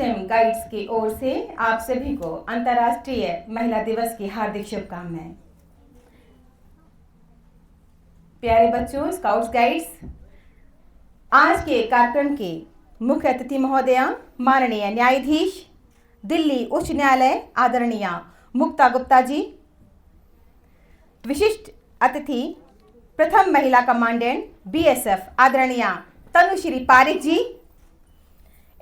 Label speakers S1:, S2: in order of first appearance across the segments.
S1: Scouts एवं guides की ओर से आप सभी को अंतर्राष्ट्रीय महिला दिवस की हार्दिक शुभकामनाएं। प्यारे बच्चों, स्काउट्स गाइड्स, आज के कार्यक्रम के मुख्य अतिथि महोदया माननीय न्यायाधीश दिल्ली उच्च न्यायालय आदरणीय मुक्ता गुप्ता जी, विशिष्ट अतिथि प्रथम महिला कमांडेंट बीएसएफ आदरणीय तनुश्री पारिक जी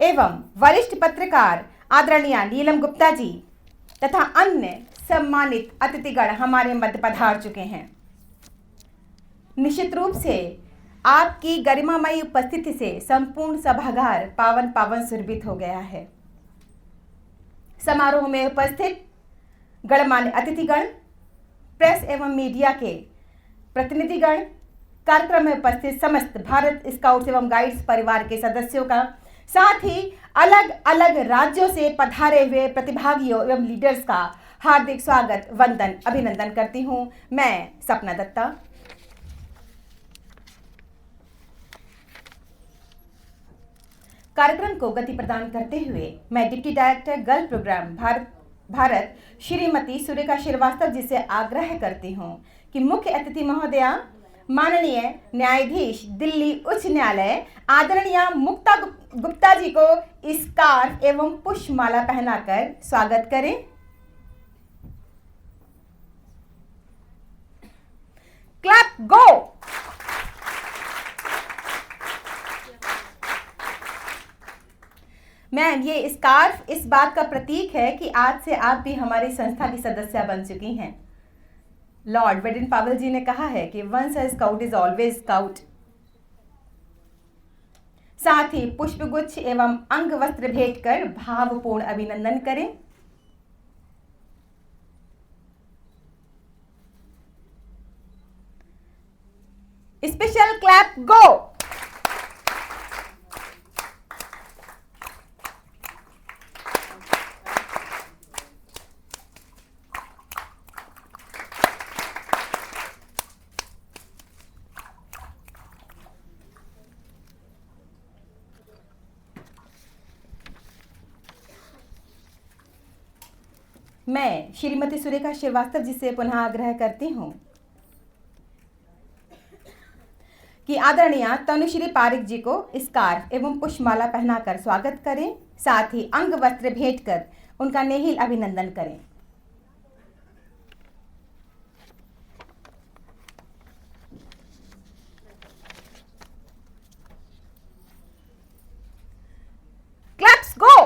S1: एवं वरिष्ठ पत्रकार आदरणीय नीलम गुप्ता जी तथा अन्य सम्मानित अतिथिगण हमारे मध्य पधार चुके हैं। निश्चित रूप से आपकी गरिमामयी उपस्थिति से संपूर्ण सभागार पावन सुरभित हो गया है। समारोह में उपस्थित गणमान्य अतिथिगण, प्रेस एवं मीडिया के प्रतिनिधिगण, कार्यक्रम में उपस्थित समस्त भारत स्काउट्स एवं गाइड्स परिवार के सदस्यों का, साथ ही अलग अलग राज्यों से पधारे हुए प्रतिभागियों एवं लीडर्स का हार्दिक स्वागत, वंदन, अभिनंदन करती हूं। मैं सपना दत्ता। कार्यक्रम को गति प्रदान करते हुए मैं deputy director girl programme Bharat Shrimati Surekha Srivastava ji से आग्रह करती हूं कि मुख्य अतिथि महोदया माननीय न्यायाधीश दिल्ली उच्च न्यायालय आदरणीय मुक्ता गुप्ता जी को स्कार्फ एवं पुष्पमाला पहनाकर स्वागत करें। क्लैप गो। मैम, ये स्कार्फ इस बात का प्रतीक है कि आज से आप भी हमारी संस्था की सदस्य बन चुकी हैं। लॉर्ड वेडन पावेल जी ने कहा है कि once a scout is always scout. साथ ही पुष्पगुच्छ एवं अंग वस्त्र भेंट कर भावपूर्ण अभिनंदन करें। स्पेशल क्लैप गो। मैं श्रीमती सुरेखा श्रीवास्तव जी से पुनः आग्रह करती हूं कि आदरणीय तनुश्री पारिक जी को स्कार्फ एवं पुष्पमाला पहनाकर स्वागत करें, साथ ही अंग वस्त्र भेंट कर उनका नेहिल अभिनंदन करें। क्लैप्स गो।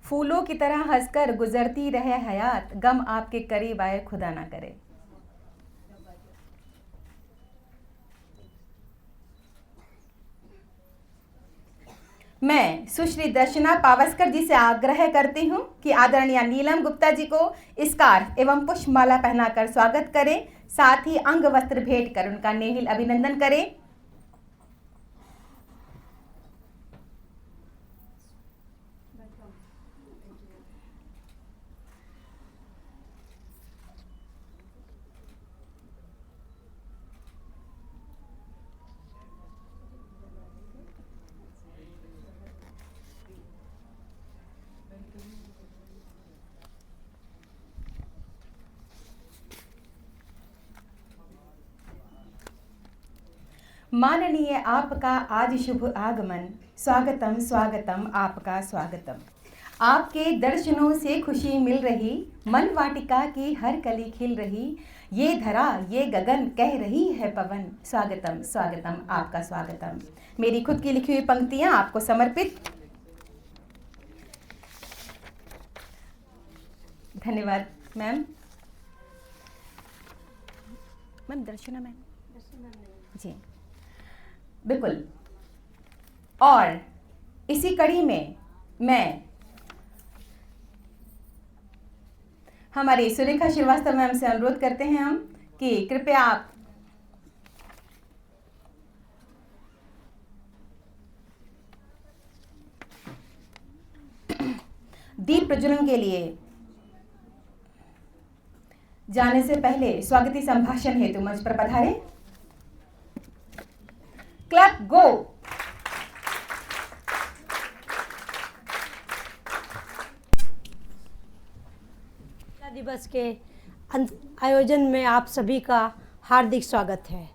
S1: फूलों की तरह हंसकर गुजरती रहे हयात, गम आपके करीब आए खुदा ना करे। मैं सुश्री दर्शना पावस्कर जी से आग्रह करती हूं कि आदरणीय नीलम गुप्ता जी को स्कार्फ एवं पुष्पमाला पहनाकर स्वागत करें, साथ ही अंग वस्त्र भेंट कर उनका नेहिल अभिनंदन करें। माननीय आपका आज शुभ आगमन, स्वागतम स्वागतम आपका स्वागतम। आपके दर्शनों से खुशी मिल रही, मन वाटिका की हर कली खिल रही, ये धरा ये गगन कह रही है पवन, स्वागतम स्वागतम आपका स्वागतम। मेरी खुद की लिखी हुई पंक्तियां आपको समर्पित। धन्यवाद मैम। मैम दर्शना मैम जी बिल्कुल। और इसी कड़ी में मैं हमारी सुरेखा श्रीवास्तव मैम से अनुरोध करते हैं हम कि कृपया आप दीप प्रज्वलन के लिए जाने से पहले स्वागती संभाषण हेतु मंच पर पधारे। क्लैप गो।
S2: दिवस के आयोजन में आप सभी का हार्दिक स्वागत है।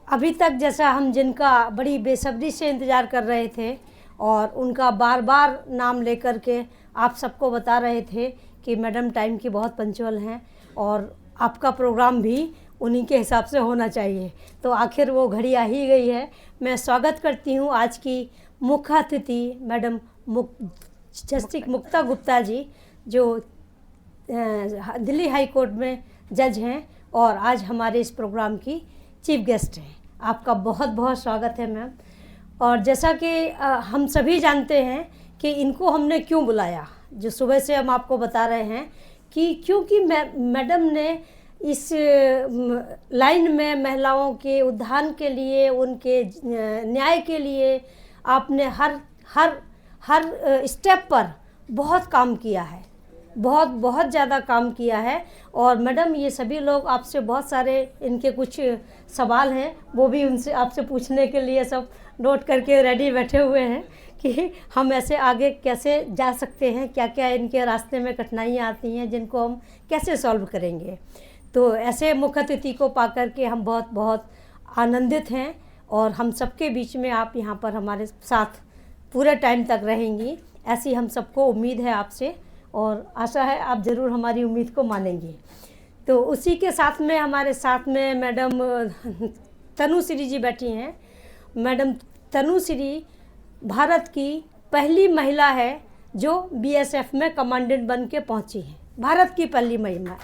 S2: अभी तक जैसा हम जिनका बड़ी बेसब्री से इंतज़ार कर रहे थे और उनका बार बार नाम लेकर के आप सबको बता रहे थे कि मैडम टाइम की बहुत पंक्चुअल हैं और आपका प्रोग्राम भी उन्हीं के हिसाब से होना चाहिए, तो आखिर वो घड़ी आ ही गई है। मैं स्वागत करती हूँ आज की मुख्य अतिथि मैडम जस्टिस मुक्ता गुप्ता जी, जो दिल्ली हाई कोर्ट में जज हैं और आज हमारे इस प्रोग्राम की चीफ गेस्ट हैं। आपका बहुत बहुत स्वागत है मैम। और जैसा कि हम सभी जानते हैं कि इनको हमने क्यों बुलाया, जो सुबह से हम आपको बता रहे हैं कि क्योंकि मैडम ने इस लाइन में महिलाओं के उत्थान के लिए, उनके न्याय के लिए आपने हर स्टेप पर बहुत काम किया है, बहुत ज़्यादा काम किया है। और मैडम ये सभी लोग आपसे बहुत सारे इनके कुछ सवाल हैं, वो भी उनसे आपसे पूछने के लिए सब नोट करके रेडी बैठे हुए हैं कि हम ऐसे आगे कैसे जा सकते हैं, क्या क्या इनके रास्ते में कठिनाइयाँ आती हैं जिनको हम कैसे सॉल्व करेंगे। तो ऐसे मुख्य अतिथि को पाकर के हम बहुत बहुत आनंदित हैं और हम सबके बीच में आप यहाँ पर हमारे साथ पूरे टाइम तक रहेंगी, ऐसी हम सबको उम्मीद है आपसे और आशा है आप ज़रूर हमारी उम्मीद को मानेंगे। तो उसी के साथ में हमारे साथ में मैडम तनुश्री जी बैठी हैं। मैडम तनुश्री भारत की पहली महिला है जो बीएसएफ में कमांडेंट बन के पहुँची है, भारत की पहली महिला।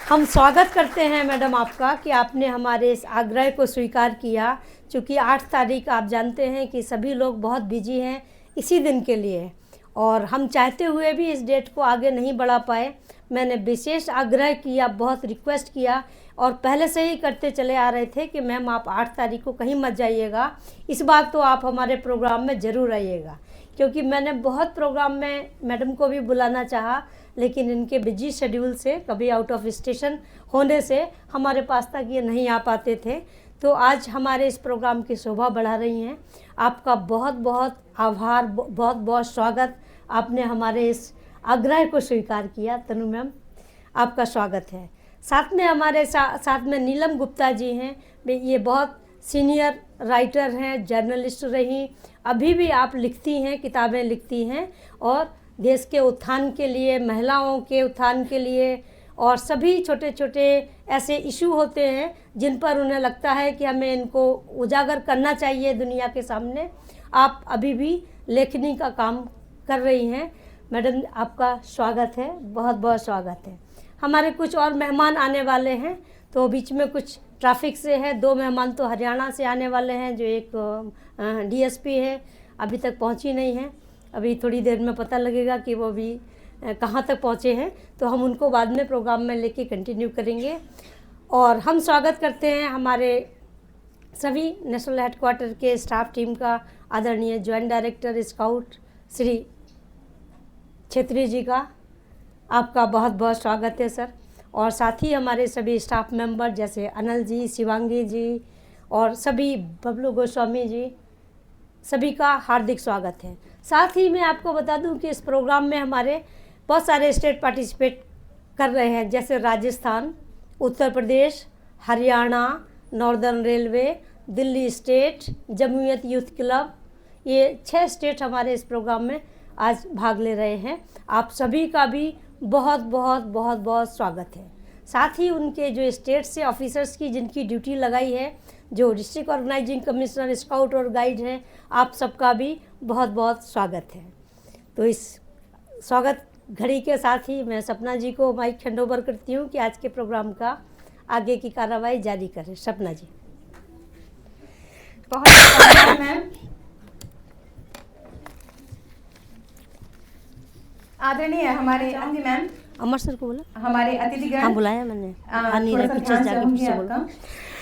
S2: हम स्वागत करते हैं मैडम आपका कि आपने हमारे इस आग्रह को स्वीकार किया, चूँकि 8 तारीख आप जानते हैं कि सभी लोग बहुत बिजी हैं इसी दिन के लिए और हम चाहते हुए भी इस डेट को आगे नहीं बढ़ा पाए। मैंने विशेष आग्रह किया, बहुत रिक्वेस्ट किया और पहले से ही करते चले आ रहे थे कि मैम आप 8 तारीख को कहीं मत जाइएगा, इस बार तो आप हमारे प्रोग्राम में ज़रूर आइएगा। क्योंकि मैंने बहुत प्रोग्राम में मैडम को भी बुलाना चाहा, लेकिन इनके बिजी शेड्यूल से, कभी आउट ऑफ स्टेशन होने से हमारे पास तक ये नहीं आ पाते थे। तो आज हमारे इस प्रोग्राम की शोभा बढ़ा रही हैं। आपका बहुत बहुत आभार, बहुत बहुत स्वागत। आपने हमारे इस आग्रह को स्वीकार किया। तनु मैम आपका स्वागत है। साथ में हमारे साथ में नीलम गुप्ता जी हैं। ये बहुत सीनियर राइटर हैं, जर्नलिस्ट रही, अभी भी आप लिखती हैं, किताबें लिखती हैं और देश के उत्थान के लिए, महिलाओं के उत्थान के लिए और सभी छोटे छोटे ऐसे इशू होते हैं जिन पर उन्हें लगता है कि हमें इनको उजागर करना चाहिए दुनिया के सामने, आप अभी भी लेखनी का काम कर रही हैं। मैडम आपका स्वागत है, बहुत बहुत स्वागत है। हमारे कुछ और मेहमान आने वाले हैं, तो बीच में कुछ ट्रैफिक से है। 2 मेहमान तो हरियाणा से आने वाले हैं, जो एक डीएसपी है, अभी तक पहुंची नहीं है। अभी थोड़ी देर में पता लगेगा कि वो भी कहाँ तक पहुँचे हैं, तो हम उनको बाद में प्रोग्राम में लेके कंटिन्यू करेंगे। और हम स्वागत करते हैं हमारे सभी नेशनल हेडक्वार्टर के स्टाफ टीम का, आदरणीय joint director scout Shri Chhetri ji का। आपका बहुत बहुत स्वागत है सर। और साथ ही हमारे सभी स्टाफ मेंबर जैसे अनल जी, शिवांगी जी और सभी बबलू गोस्वामी जी, सभी का हार्दिक स्वागत है। साथ ही मैं आपको बता दूं कि इस प्रोग्राम में हमारे बहुत सारे स्टेट पार्टिसिपेट कर रहे हैं, जैसे Rajasthan, Uttar Pradesh, Haryana, northern railway, Delhi state, जमूयत यूथ क्लब, ये 6 स्टेट हमारे इस प्रोग्राम में आज भाग ले रहे हैं। आप सभी का भी बहुत बहुत बहुत बहुत स्वागत है। साथ ही उनके जो स्टेट से ऑफिसर्स की जिनकी ड्यूटी लगाई है, जो डिस्ट्रिक्ट ऑर्गेनाइजिंग कमिश्नर, स्काउट और गाइड हैं, आप सबका भी बहुत बहुत स्वागत है। तो इस स्वागत घड़ी के साथ ही मैं सपना जी को माइक हैंड ओवर करती हूँ कि आज के प्रोग्राम का आगे की कार्रवाई जारी करें। सपना जी।
S1: बहुत धन्यवाद मैम। आदरणीय हमारे अंजलि मैम,
S2: अमर सर को बोला,
S1: हमारे अतिथिगण,
S2: हाँ बुलाया मैंने, आ नहीं
S1: थोड़ा
S2: रहा,
S1: सा
S2: पीछे
S1: ध्यान
S2: जाके
S1: चाहूंगी
S2: पीछे बोला।
S1: आपका।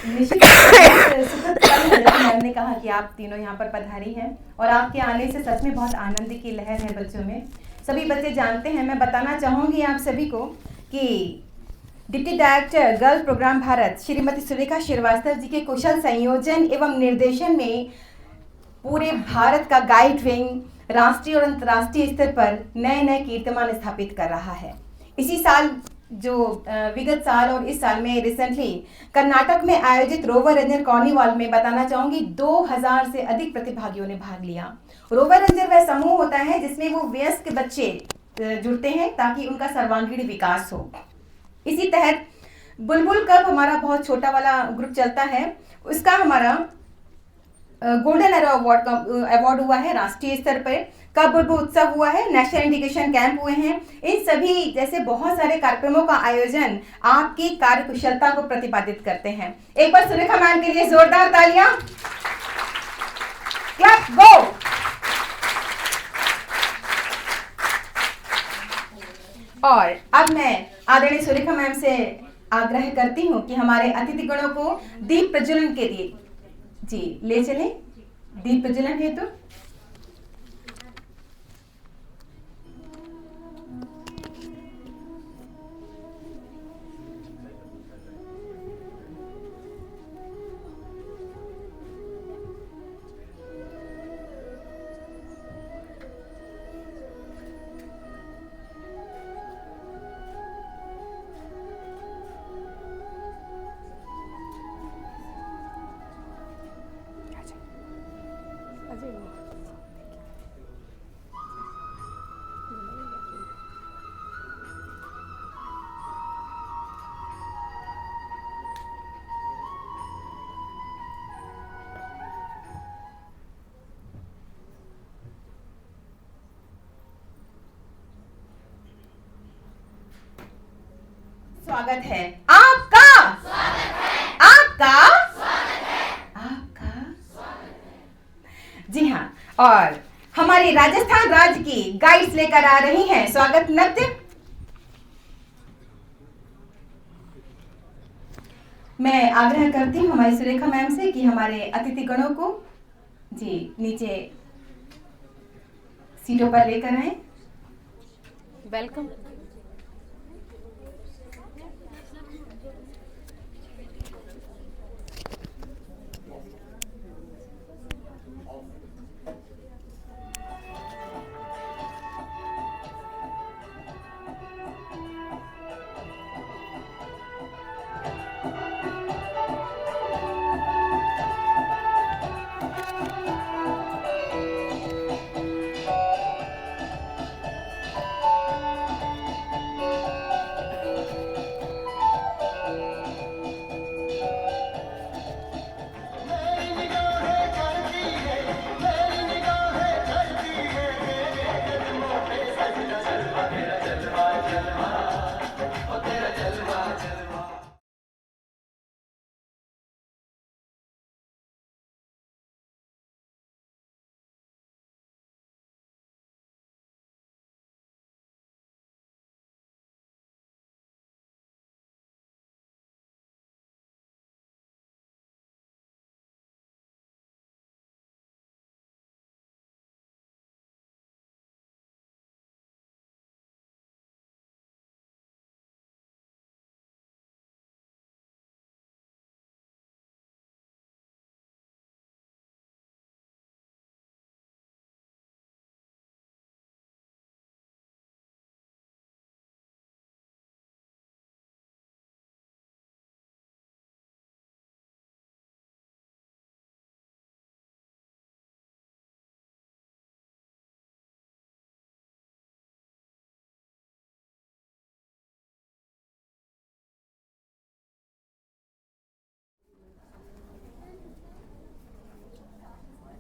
S1: निश्चित रूप से सुखद पल है, जैसे मैम ने कहा कि आप तीनों यहाँ पर पधारी हैं और आपके आने से सच में बहुत आनंद की लहर है बच्चों में। सभी बच्चे जानते हैं, मैं बताना चाहूँगी आप सभी को कि deputy director girls programme Bharat Shrimati Surekha Srivastava ji के कुशल संयोजन एवं निर्देशन में पूरे भारत का गाइड विंग राष्ट्रीय और अंतर्राष्ट्रीय स्तर पर नए नए कीर्तिमान स्थापित कर रहा है। इसी साल जो विगत साल और इस साल में रिसेंटली कर्नाटक में आयोजित रोवर रेंजर कार्निवाल में बताना चाहूंगी 2000 से अधिक प्रतिभागियों ने भाग लिया। रोवर रेंजर वह समूह होता है जिसमें वो वयस्क बच्चे जुड़ते हैं ताकि उनका सर्वांगीण विकास हो। इसी तहत बुलबुल कप हमारा बहुत छोटा वाला ग्रुप चलता है, उसका हमारा गोल्डन एरो अवार्ड हुआ है राष्ट्रीय स्तर पर। कब बुलबुल उत्सव हुआ है, नेशनल इंटीग्रेशन कैंप हुए हैं। इन सभी जैसे बहुत सारे कार्यक्रमों का आयोजन आपकी कार्यकुशलता को प्रतिपादित करते हैं। एक बार सुरेखा मैम के लिए जोरदार तालियां। क्लैप गो। और अब मैं आदरणीय सुरेखा मैम से आग्रह करती हूँ कि हमारे अतिथिगणों को दीप प्रज्वलन के लिए जी ले चलें, दीप प्रज्वलन हेतु। स्वागत है आपका, स्वागत है आपका, स्वागत है आपका, स्वागत है। जी हाँ, और हमारी राजस्थान राज्य की गाइड्स लेकर आ रही हैं स्वागत नृत्य। मैं आग्रह करती हूँ हमारी सुरेखा मैम से कि हमारे अतिथिगणों को जी नीचे सीटों पर लेकर आए।
S3: वेलकम।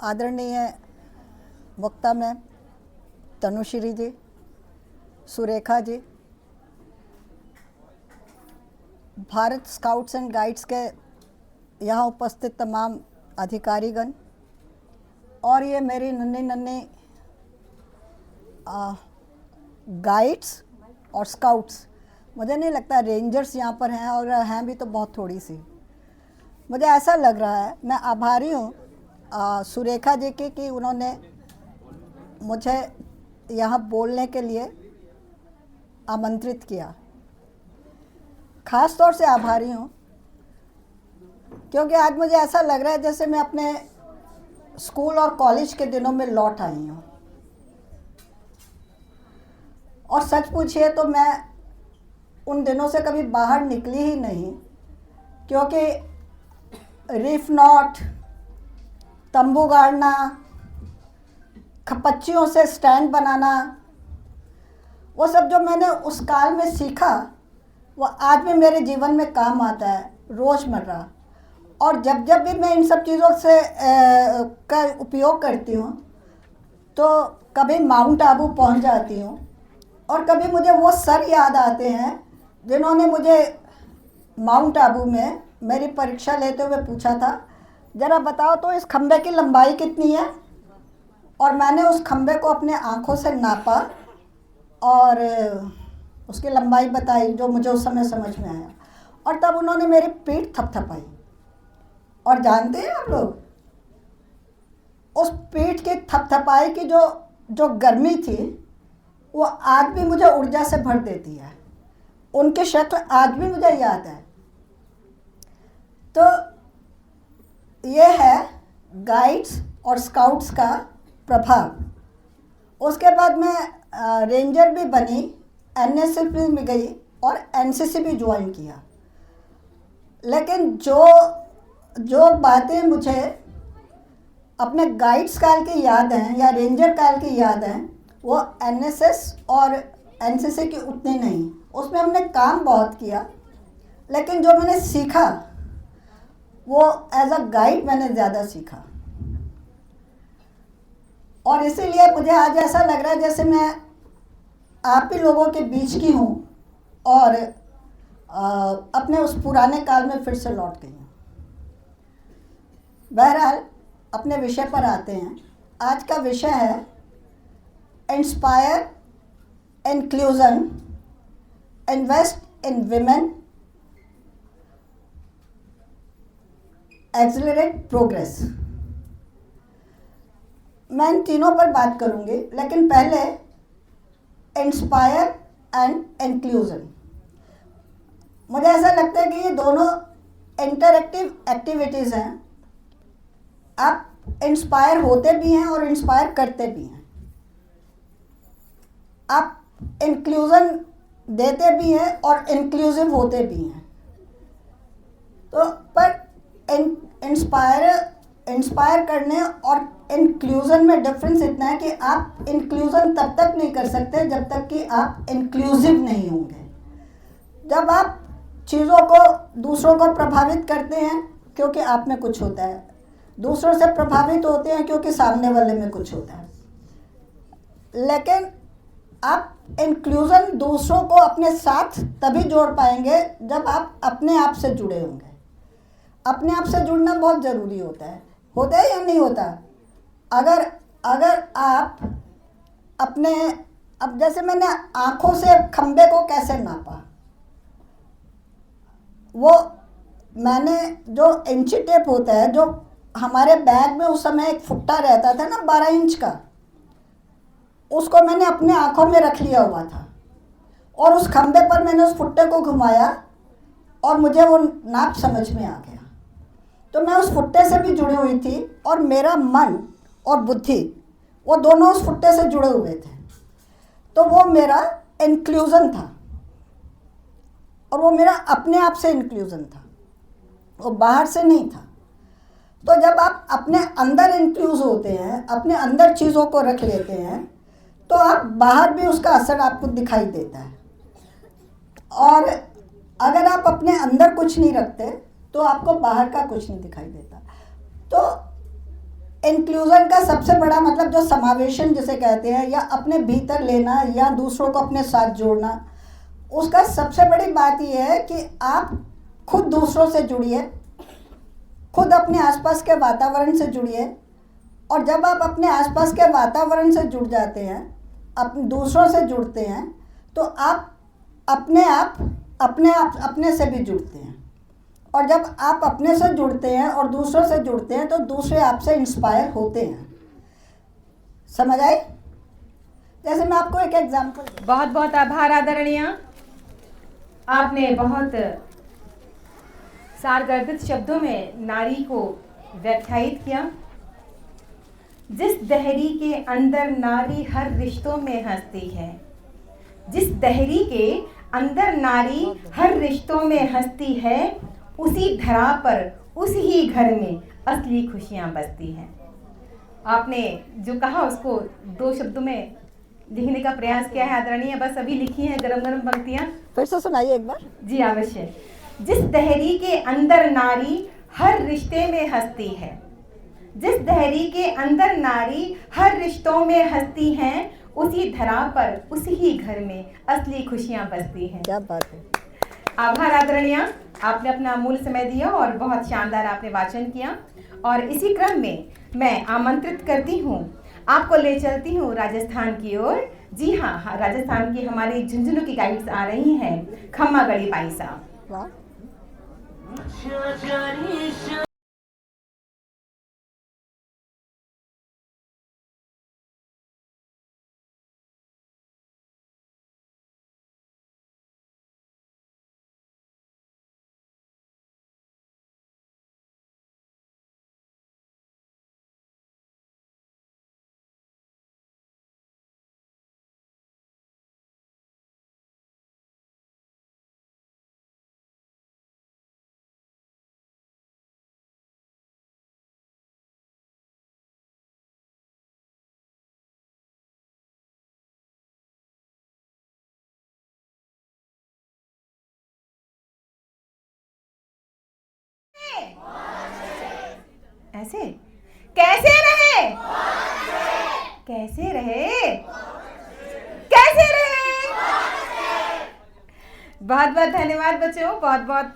S4: आदरणीय वक्ता ma'am, Tanushree ji, Surekha ji, Bharat scouts and guides के यहाँ उपस्थित तमाम अधिकारीगण और ये मेरी नन्ही नन्ही गाइड्स और स्काउट्स मुझे नहीं लगता रेंजर्स यहाँ पर हैं, और हैं भी तो बहुत थोड़ी सी। मुझे ऐसा लग रहा है, मैं आभारी हूँ सुरेखा जी की कि उन्होंने मुझे यहाँ बोलने के लिए आमंत्रित किया। ख़ास तौर से आभारी हूँ क्योंकि आज मुझे ऐसा लग रहा है जैसे मैं अपने स्कूल और कॉलेज के दिनों में लौट आई हूँ। और सच पूछिए तो मैं उन दिनों से कभी बाहर निकली ही नहीं, क्योंकि रीफ नॉट, तंबू गाड़ना, खपच्चियों से स्टैंड बनाना, वो सब जो मैंने उस काल में सीखा वो आज भी मेरे जीवन में काम आता है रोज़मर्रा। और जब जब भी मैं इन सब चीज़ों से का उपयोग करती हूँ तो कभी माउंट आबू पहुँच जाती हूँ, और कभी मुझे वो सर याद आते हैं जिन्होंने मुझे माउंट आबू में मेरी परीक्षा लेते हुए पूछा था, ज़रा बताओ तो इस खंबे की लंबाई कितनी है। और मैंने उस खंबे को अपने आँखों से नापा और उसकी लंबाई बताई जो मुझे उस समय समझ में आया, और तब उन्होंने मेरी पीठ थपथपाई। और जानते हैं आप लोग, उस पीठ की थपथपाई की जो गर्मी थी वो आज भी मुझे ऊर्जा से भर देती है। उनकी शक्ल आज भी मुझे याद है। तो ये है गाइड्स और स्काउट्स का प्रभाव। उसके बाद मैं रेंजर भी बनी, एनएसएस में गई और एनसीसी भी ज्वाइन किया। लेकिन जो बातें मुझे अपने गाइड्स काल की याद हैं या रेंजर काल की याद हैं, वो एनएसएस और एनसीसी की उतनी नहीं। उसमें हमने काम बहुत किया, लेकिन जो मैंने सीखा वो एज अ गाइड मैंने ज़्यादा सीखा। और इसीलिए मुझे आज ऐसा लग रहा है जैसे मैं आप ही लोगों के बीच की हूँ और अपने उस पुराने काल में फिर से लौट गई हूँ। बहरहाल अपने विषय पर आते हैं। आज का विषय है inspire, inclusion, invest in women, accelerate progress. मैं इन तीनों पर बात करूंगी, लेकिन पहले इंस्पायर एंड इंक्लूजन। मुझे ऐसा लगता है कि ये दोनों इंटरएक्टिव एक्टिविटीज़ हैं। आप इंस्पायर होते भी हैं और इंस्पायर करते भी हैं। आप इंक्लूजन देते भी हैं और इंक्लूसिव होते भी हैं। तो पर इंस्पायर करने और इंक्लूजन में डिफरेंस इतना है कि आप इंक्लूजन तब तक नहीं कर सकते जब तक कि आप इंक्लूसिव नहीं होंगे। जब आप चीज़ों को, दूसरों को प्रभावित करते हैं क्योंकि आप में कुछ होता है, दूसरों से प्रभावित होते हैं क्योंकि सामने वाले में कुछ होता है, लेकिन आप इंक्लूजन दूसरों को अपने साथ तभी जोड़ पाएंगे जब आप अपने आप से जुड़े होंगे। अपने आप से जुड़ना बहुत ज़रूरी होता है या नहीं होता? अगर आप अपने, अब जैसे मैंने आँखों से खंबे को कैसे नापा, वो मैंने जो इंची टेप होता है, जो हमारे बैग में उस समय एक फुट्टा रहता था ना 12 इंच का, उसको मैंने अपने आँखों में रख लिया हुआ था और उस खंबे पर मैंने उस फुट्टे को घुमाया और मुझे वो नाप समझ में आ गया। तो मैं उस फुट्टे से भी जुड़ी हुई थी और मेरा मन और बुद्धि वो दोनों उस फुट्टे से जुड़े हुए थे। तो वो मेरा इंक्लूजन था और वो मेरा अपने आप से इंक्लूजन था, वो बाहर से नहीं था। तो जब आप अपने अंदर इंक्लूज होते हैं, अपने अंदर चीज़ों को रख लेते हैं, तो आप बाहर भी उसका असर आपको दिखाई देता है। और अगर आप अपने अंदर कुछ नहीं रखते तो आपको बाहर का कुछ नहीं दिखाई देता। तो इंक्लूजन का सबसे बड़ा मतलब जो समावेशन जिसे कहते हैं, या अपने भीतर लेना या दूसरों को अपने साथ जोड़ना, उसका सबसे बड़ी बात यह है कि आप खुद दूसरों से जुड़िए, खुद अपने आसपास के वातावरण से जुड़िए। और जब आप अपने आसपास के वातावरण से जुड़ जाते हैं, अपने दूसरों से जुड़ते हैं, तो आप अपने से भी जुड़ते हैं। और जब आप अपने से जुड़ते हैं और दूसरों से जुड़ते हैं तो दूसरे आपसे इंस्पायर होते हैं। समझ आई? जैसे मैं आपको एक एग्जांपल।
S1: बहुत बहुत आभार आदरणीय। आपने बहुत सारगर्भित शब्दों में नारी को व्याख्यायित किया। जिस दहरी के अंदर नारी हर रिश्तों में हंसती है, जिस दहरी के अंदर नारी हर रिश्तों में हंसती है, उसी धरा पर उस ही घर में असली खुशियां बसती हैं। आपने जो कहा उसको 2 शब्दों में लिखने का प्रयास किया है आदरणीय। बस अभी लिखी हैं गरम गरम पंक्तियां।
S4: फिर से सुनाइए एक बार।
S1: जी अवश्य। जिस दहरी के अंदर नारी हर रिश्ते में हंसती है, जिस दहरी के अंदर नारी हर रिश्तों में हंसती हैं, उसी धरा पर उसी ही घर में असली खुशियां बसती हैं।
S4: क्या बात है।
S1: आभार आदरणीय। आपने अपना अमूल्य समय दिया और बहुत शानदार आपने वाचन किया। और इसी क्रम में मैं आमंत्रित करती हूँ, आपको ले चलती हूँ राजस्थान की ओर। जी हाँ, राजस्थान की हमारी झुंझुनू की गाइड्स आ रही हैं, खम्मागढ़ी बाई साहब।
S4: वाह।
S1: ऐसे कैसे रहे? कैसे रहे? कैसे रहे? बहुत बहुत धन्यवाद बच्चों, बहुत बहुत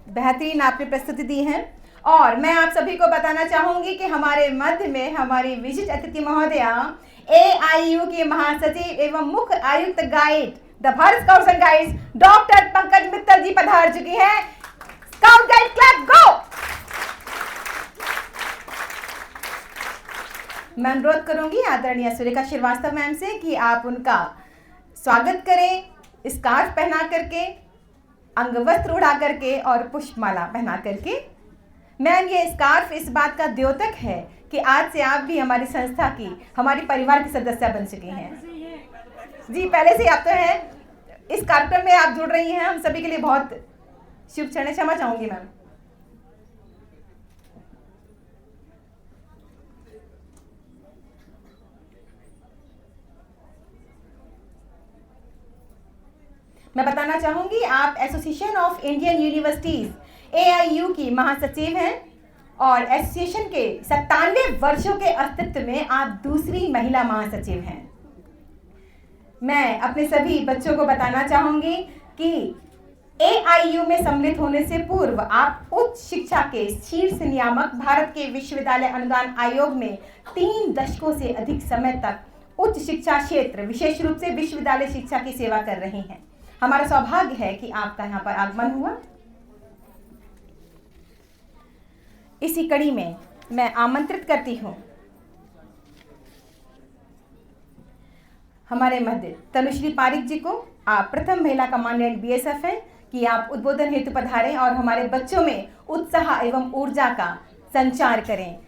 S1: बेहतरीन आपने प्रस्तुति दी है। और मैं आप सभी को बताना चाहूंगी कि हमारे मध्य में हमारी विशिष्ट अतिथि महोदया AIU के महासचिव एवं मुख्य आयुक्त guide the Bharat scouts and guides doctor Pankaj Mittal ji पधार चुकी हैं। Scout guide club go. मैं अनुरोध करूंगी आदरणीय सुरेखा श्रीवास्तव मैम से कि आप उनका स्वागत करें, स्कार्फ पहना करके, अंगवस्त्र उड़ा करके और पुष्पमाला पहना करके। मैम, ये स्कार्फ इस बात का द्योतक है कि आज से आप भी हमारी संस्था की, हमारी परिवार की सदस्य बन चुकी हैं। जी, पहले से आप तो हैं। इस कार्यक्रम में आप जुड़ रही हैं, हम सभी के लिए बहुत शुभ क्षण है। क्षमा चाहूंगी मैम। मैं बताना चाहूंगी आप association of Indian universities AIU की महासचिव हैं और एसोसिएशन के 97 वर्षों के अस्तित्व में आप दूसरी महिला महासचिव हैं। मैं अपने सभी बच्चों को बताना चाहूंगी कि AIU में सम्मिलित होने से पूर्व आप उच्च शिक्षा के शीर्ष नियामक भारत के विश्वविद्यालय अनुदान आयोग में 3 दशकों से अधिक समय तक उच्च शिक्षा क्षेत्र, विशेष रूप से विश्वविद्यालय शिक्षा की सेवा कर रही हैं। हमारा सौभाग्य है कि आपका यहाँ पर आगमन हुआ। इसी कड़ी में मैं आमंत्रित करती हूँ हमारे मध्य तनुश्री पारिक जी को। आप प्रथम महिला कमांडेंट BSF हैं कि आप उद्बोधन हेतु पधारें और हमारे बच्चों में उत्साह एवं ऊर्जा का संचार करें।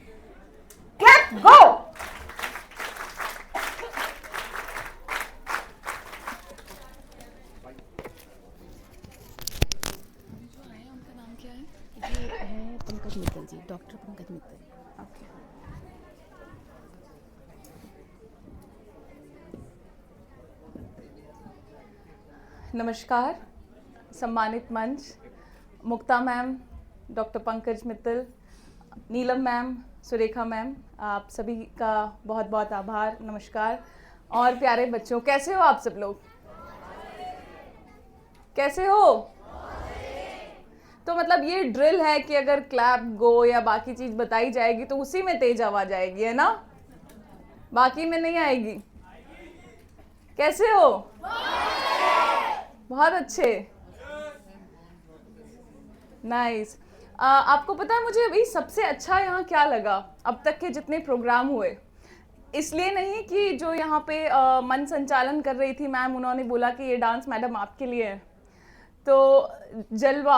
S1: क्लैप गो।
S3: पंकज मित्तल जी, डॉक्टर पंकज मित्तल।
S5: नमस्कार सम्मानित मंच, मुक्ता मैम, डॉक्टर पंकज मित्तल, नीलम मैम, सुरेखा मैम, आप सभी का बहुत बहुत आभार, नमस्कार। और प्यारे बच्चों, कैसे हो आप सब लोग? कैसे हो? तो मतलब ये ड्रिल है कि अगर क्लैप गो या बाकी चीज बताई जाएगी तो उसी में तेज आवाज आएगी, है ना? बाकी में नहीं आएगी। कैसे हो? बहुत अच्छे, नाइस। आपको पता है मुझे अभी सबसे अच्छा यहाँ क्या लगा अब तक के जितने प्रोग्राम हुए? इसलिए नहीं कि जो यहाँ पे मन संचालन कर रही थी मैम, उन्होंने बोला कि ये डांस मैडम आपके लिए है, तो जलवा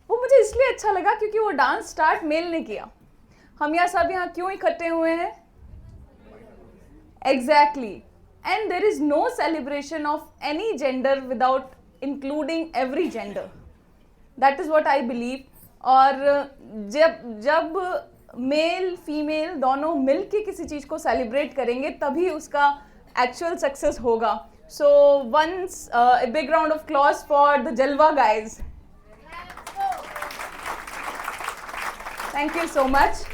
S5: वो मुझे इसलिए अच्छा लगा क्योंकि वो डांस स्टार्ट मेल ने किया। हम यहाँ सब यहाँ क्यों इकट्ठे हुए हैं? Exactly, and there is no celebration of any gender without including every gender, that is what I believe. और जब मेल फीमेल दोनों मिल के किसी चीज़ को सेलिब्रेट करेंगे तभी उसका एक्चुअल सक्सेस होगा। So once a big round of applause for the Jalwa guys. Thank you so much.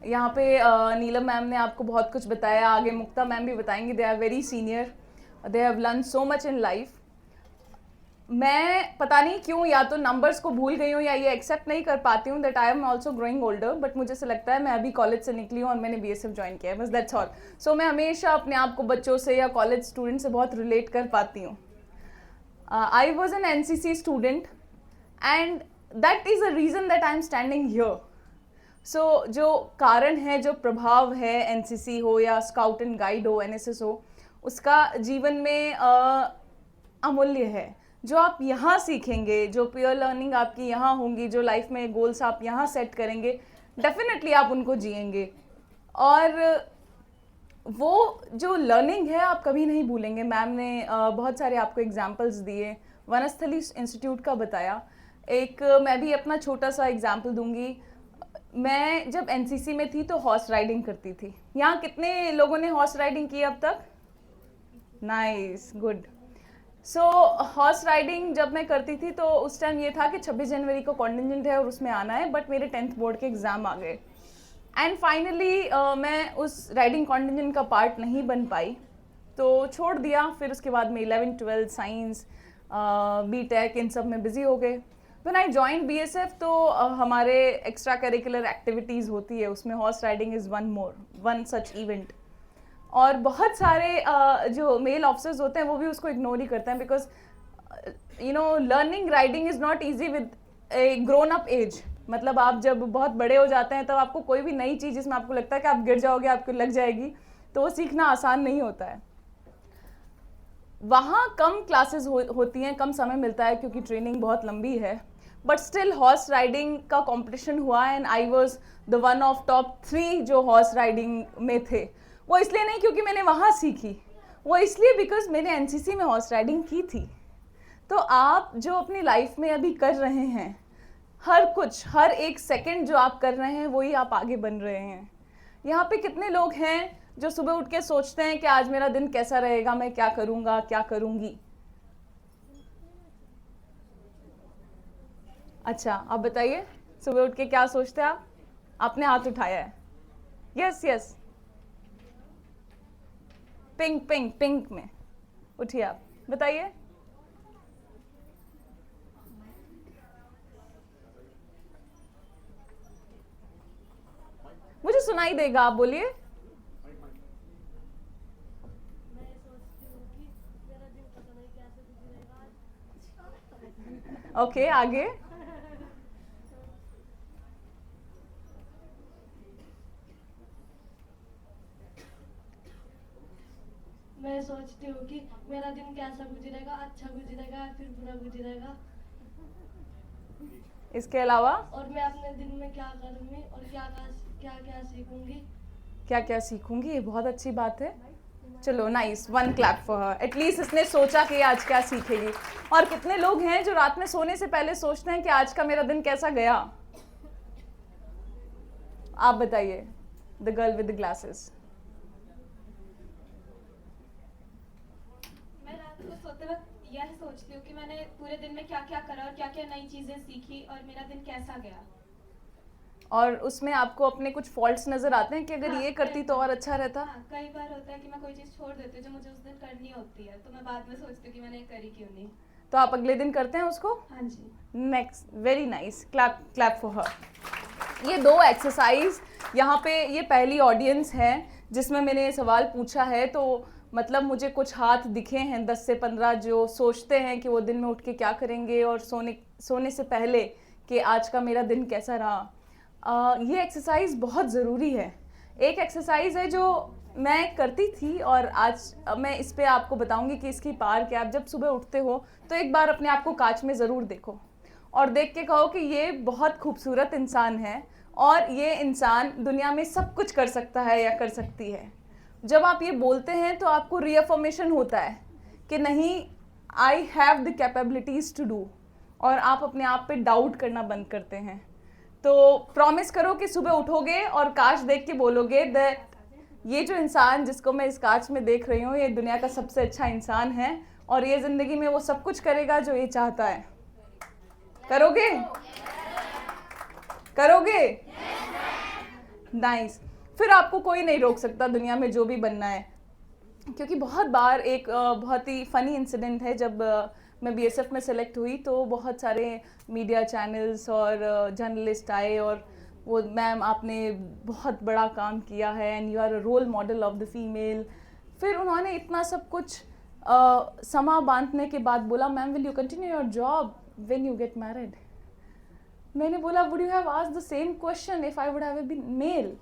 S5: यहाँ पे नीलम मैम ने आपको बहुत कुछ बताया, आगे मुक्ता मैम भी बताएंगी। They are very senior, they have learn so much in life. मैं पता नहीं क्यों या तो नंबर्स को भूल गई हूँ या ये एक्सेप्ट नहीं कर पाती हूँ that I am also growing older, but मुझे से लगता है मैं अभी कॉलेज से निकली हूँ और मैंने BSF ज्वाइन किया है, बस दैट्स ऑल। सो मैं हमेशा अपने आप को बच्चों से या कॉलेज स्टूडेंट से बहुत रिलेट कर पाती हूँ। I was an NCC student and that is a reason that I am standing here. So जो कारण है, जो प्रभाव है, NCC हो या स्काउट एंड गाइड हो, NSS हो, उसका जीवन में अमूल्य है। जो आप यहाँ सीखेंगे, जो पीयर लर्निंग आपकी यहाँ होंगी, जो लाइफ में गोल्स आप यहाँ सेट करेंगे, डेफिनेटली आप उनको जिएंगे। और वो जो लर्निंग है आप कभी नहीं भूलेंगे। मैम ने बहुत सारे आपको एग्जाम्पल्स दिए, वनस्थली इंस्टीट्यूट का बताया। एक मैं भी अपना छोटा सा एग्जाम्पल दूंगी। मैं जब NCC में थी तो हॉर्स राइडिंग करती थी। यहाँ कितने लोगों ने हॉर्स राइडिंग की अब तक? Nice, good. So horse riding जब मैं करती थी तो उस टाइम ये था कि 26 जनवरी को कॉन्टिजेंट है और उसमें आना है, बट मेरे 10th बोर्ड के एग्ज़ाम आ गए एंड फाइनली मैं उस राइडिंग कॉन्टिजेंट का पार्ट नहीं बन पाई तो छोड़ दिया। फिर उसके बाद में 11th 12th साइंस BTech इन सब में बिजी हो गए। व्हेन आई जॉइन BSF तो हमारे एक्स्ट्रा करिकुलर एक्टिविटीज़ होती है, उसमें horse riding is one such event. और बहुत सारे जो मेल ऑफिसर्स होते हैं वो भी उसको इग्नोर ही करते हैं, because you know learning riding is not easy with a grown up age. मतलब आप जब बहुत बड़े हो जाते हैं तब आपको कोई भी नई चीज़ जिसमें आपको लगता है कि आप गिर जाओगे, आपको लग जाएगी, तो वो सीखना आसान नहीं होता है। वहाँ कम क्लासेस होती हैं, कम समय मिलता है क्योंकि ट्रेनिंग बहुत लंबी है, बट स्टिल हॉर्स राइडिंग का कंपटीशन हुआ and I was the one of top 3 जो हॉर्स राइडिंग में थे। वो इसलिए नहीं क्योंकि मैंने वहाँ सीखी, वो इसलिए बिकॉज मैंने NCC में हॉर्स राइडिंग की थी। तो आप जो अपनी लाइफ में अभी कर रहे हैं, हर एक सेकंड जो आप कर रहे हैं वही आप आगे बन रहे हैं। यहाँ पे कितने लोग हैं जो सुबह उठ के सोचते हैं कि आज मेरा दिन कैसा रहेगा, मैं क्या करूँगा, क्या करूँगी? अच्छा, आप बताइए, सुबह उठ के क्या सोचते हैं आप? आपने हाथ उठाया है, यस यस, पिंक में उठिए, आप बताइए। मुझे सुनाई देगा, आप बोलिए। ओके, आगे।
S6: मैं सोचती हूँ कि मेरा दिन कैसा गुजरेगा, अच्छा गुजरेगा या फिर बुरा गुजरेगा,
S5: इसके अलावा
S6: और मैं अपने दिन में क्या करूँगी और क्या क्या सीखूंगी।
S5: क्या क्या सीखूंगी, ये बहुत अच्छी बात है। चलो nice, 1 clap for her. At least इसने सोचा कि आज क्या सीखेगी। और कितने लोग हैं जो रात में सोने से पहले सोचते हैं कि आज का मेरा दिन कैसा गया? आप बताइए, the girl with the glasses.
S7: मैं रात को सोते वक्त यह सोचती हूँ कि मैंने पूरे दिन में क्या क्या करा और क्या क्या नई चीजें सीखी और मेरा दिन कैसा गया।
S5: और उसमें आपको अपने कुछ फॉल्ट्स नजर आते हैं कि अगर ये करती तो और अच्छा रहता?
S7: हाँ, कई बार होता है कि मैं कोई चीज छोड़ देती हूँ जो मुझे उस दिन करनी होती है, तो मैं बाद में सोचती हूँ कि मैंने करी क्यों नहीं।
S5: तो आप अगले दिन करते हैं उसको?
S7: हाँ जी।
S5: Next, very nice, clap for her. ये 2 एक्सरसाइज यहाँ पे, ये पहली ऑडियंस है जिसमें मैंने सवाल पूछा है, तो मतलब मुझे कुछ हाथ दिखे हैं 10 से 15 जो सोचते हैं कि वो दिन में उठ के क्या करेंगे और सोने से पहले कि आज का मेरा दिन कैसा रहा। ये एक्सरसाइज बहुत ज़रूरी है। एक एक्सरसाइज है जो मैं करती थी और आज मैं इस पे आपको बताऊंगी कि इसकी पार क्या। आप जब सुबह उठते हो तो एक बार अपने आप को कांच में ज़रूर देखो और देख के कहो कि ये बहुत खूबसूरत इंसान है और ये इंसान दुनिया में सब कुछ कर सकता है या कर सकती है। जब आप ये बोलते हैं तो आपको रीअफर्मेशन होता है कि नहीं, I have the capabilities to do, और आप अपने आप पे डाउट करना बंद करते हैं। तो प्रॉमिस करो कि सुबह उठोगे और कांच देख के बोलोगे दैट ये जो इंसान जिसको मैं इस कांच में देख रही हूँ ये दुनिया का सबसे अच्छा इंसान है और ये ज़िंदगी में वो सब कुछ करेगा जो ये चाहता है। करोगे? करोगे? नाइस। फिर आपको कोई नहीं रोक सकता दुनिया में जो भी बनना है। क्योंकि बहुत बार एक बहुत ही फ़नी इंसिडेंट है, जब मैं बीएसएफ में सेलेक्ट हुई तो बहुत सारे मीडिया चैनल्स और जर्नलिस्ट आए और वो मैम आपने बहुत बड़ा काम किया है and you are a role model of the female. फिर उन्होंने इतना सब कुछ समा बांधने के बाद बोला, ma'am will you continue your job when you get married? मैंने बोला, would you have asked the same question if I would have been male?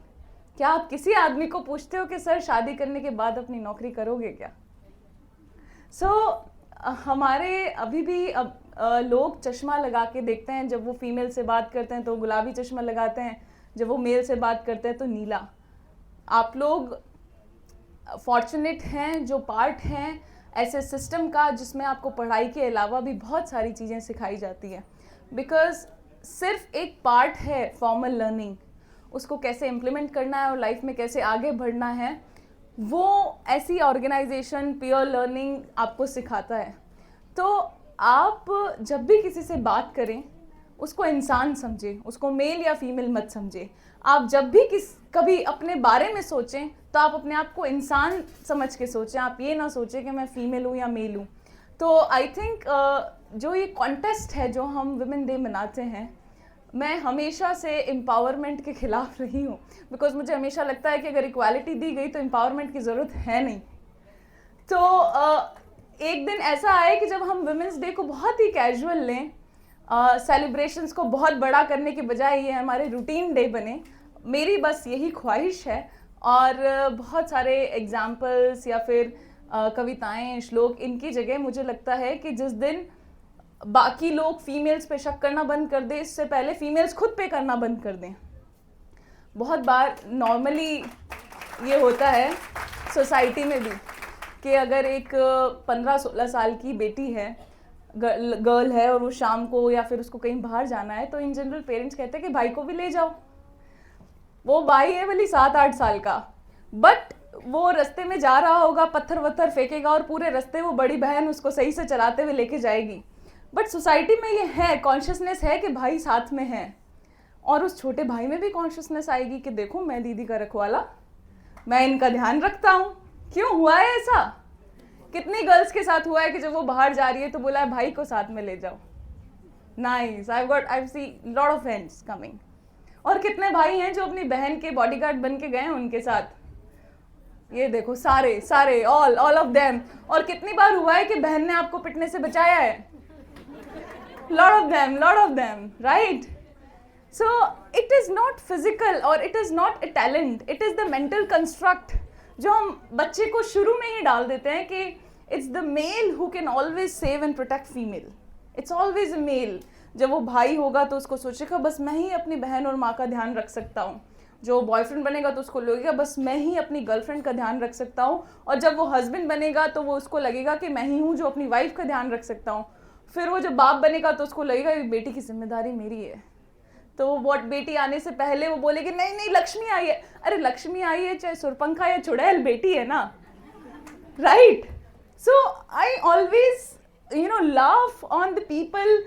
S5: क्या आप किसी आदमी को पूछते हो कि सर शादी करने के बाद अपनी नौकरी करोगे क्या? हमारे अभी भी लोग चश्मा लगा के देखते हैं। जब वो फीमेल से बात करते हैं तो गुलाबी चश्मा लगाते हैं, जब वो मेल से बात करते हैं तो नीला। आप लोग फॉर्चुनेट हैं जो पार्ट हैं ऐसे सिस्टम का जिसमें आपको पढ़ाई के अलावा भी बहुत सारी चीज़ें सिखाई जाती हैं। बिकॉज सिर्फ एक पार्ट है फॉर्मल लर्निंग, उसको कैसे इम्प्लीमेंट करना है और लाइफ में कैसे आगे बढ़ना है, वो ऐसी ऑर्गेनाइजेशन पीयर लर्निंग आपको सिखाता है। तो आप जब भी किसी से बात करें उसको इंसान समझें, उसको मेल या फीमेल मत समझें। आप जब भी कभी अपने बारे में सोचें तो आप अपने आप को इंसान समझ के सोचें। आप ये ना सोचें कि मैं फीमेल हूँ या मेल हूँ। तो आई थिंक जो ये कॉन्टेस्ट है जो हम वुमेन डे मनाते हैं, मैं हमेशा से एम्पावरमेंट के ख़िलाफ़ रही हूँ। बिकॉज मुझे हमेशा लगता है कि अगर इक्वालिटी दी गई तो एम्पावरमेंट की ज़रूरत है नहीं। तो एक दिन ऐसा आए कि जब हम वुमेंस डे को बहुत ही कैजुअल लें, सेलिब्रेशंस को बहुत बड़ा करने के बजाय ये हमारे रूटीन डे बने। मेरी बस यही ख्वाहिश है। और बहुत सारे एग्जाम्पल्स या फिर कविताएं, श्लोक, इनकी जगह मुझे लगता है कि जिस दिन बाकी लोग फीमेल्स पे शक करना बंद कर दें, इससे पहले फीमेल्स खुद पे करना बंद कर दें। बहुत बार नॉर्मली ये होता है सोसाइटी में भी कि अगर एक 15-16 साल की बेटी है, गर्ल है, और वो शाम को या फिर उसको कहीं बाहर जाना है तो इन जनरल पेरेंट्स कहते हैं कि भाई को भी ले जाओ। वो भाई है भले 7-8 साल का, बट वो रास्ते में जा रहा होगा, पत्थर वत्थर फेंकेगा और पूरे रास्ते वो बड़ी बहन उसको सही से चलाते हुए लेके जाएगी। बट सोसाइटी में ये है, कॉन्शियसनेस है कि भाई साथ में है, और उस छोटे भाई में भी कॉन्शियसनेस आएगी कि देखो मैं दीदी का रखवाला, मैं इनका ध्यान रखता हूँ। क्यों हुआ है ऐसा? कितनी गर्ल्स के साथ हुआ है कि जब वो बाहर जा रही है तो बोला है भाई को साथ में ले जाओ। Nice, I see lot of friends coming. और कितने भाई हैं जो अपनी बहन के बॉडीगार्ड बन के गए हैं उनके साथ। ये देखो सारे ऑल ऑफ देम। और कितनी बार हुआ है कि बहन ने आपको पिटने से बचाया है। Lot of them, right? So it is not physical or it is not a talent, it is the mental construct जो हम बच्चे को शुरू में ही डाल देते हैं कि it's the male who can always save and protect female, it's always a male। जब वो भाई होगा तो उसको सोचेगा बस मैं ही अपनी बहन और माँ का ध्यान रख सकता हूँ। जो बॉयफ्रेंड बनेगा तो उसको लगेगा बस मैं ही अपनी गर्लफ्रेंड का ध्यान रख सकता हूँ। और जब वो हस्बैंड बनेगा तो वो उसको लगेगा कि मैं ही हूँ जो अपनी वाइफ का ध्यान रख सकता हूँ। फिर वो जब बाप बनेगा तो उसको लगेगा बेटी की जिम्मेदारी मेरी है। तो वो बेटी आने से पहले वो बोलेगी नहीं लक्ष्मी आई है। अरे लक्ष्मी आई है चाहे सुरपंखा या चुड़ैल, बेटी है ना, right? So I always laugh on the people.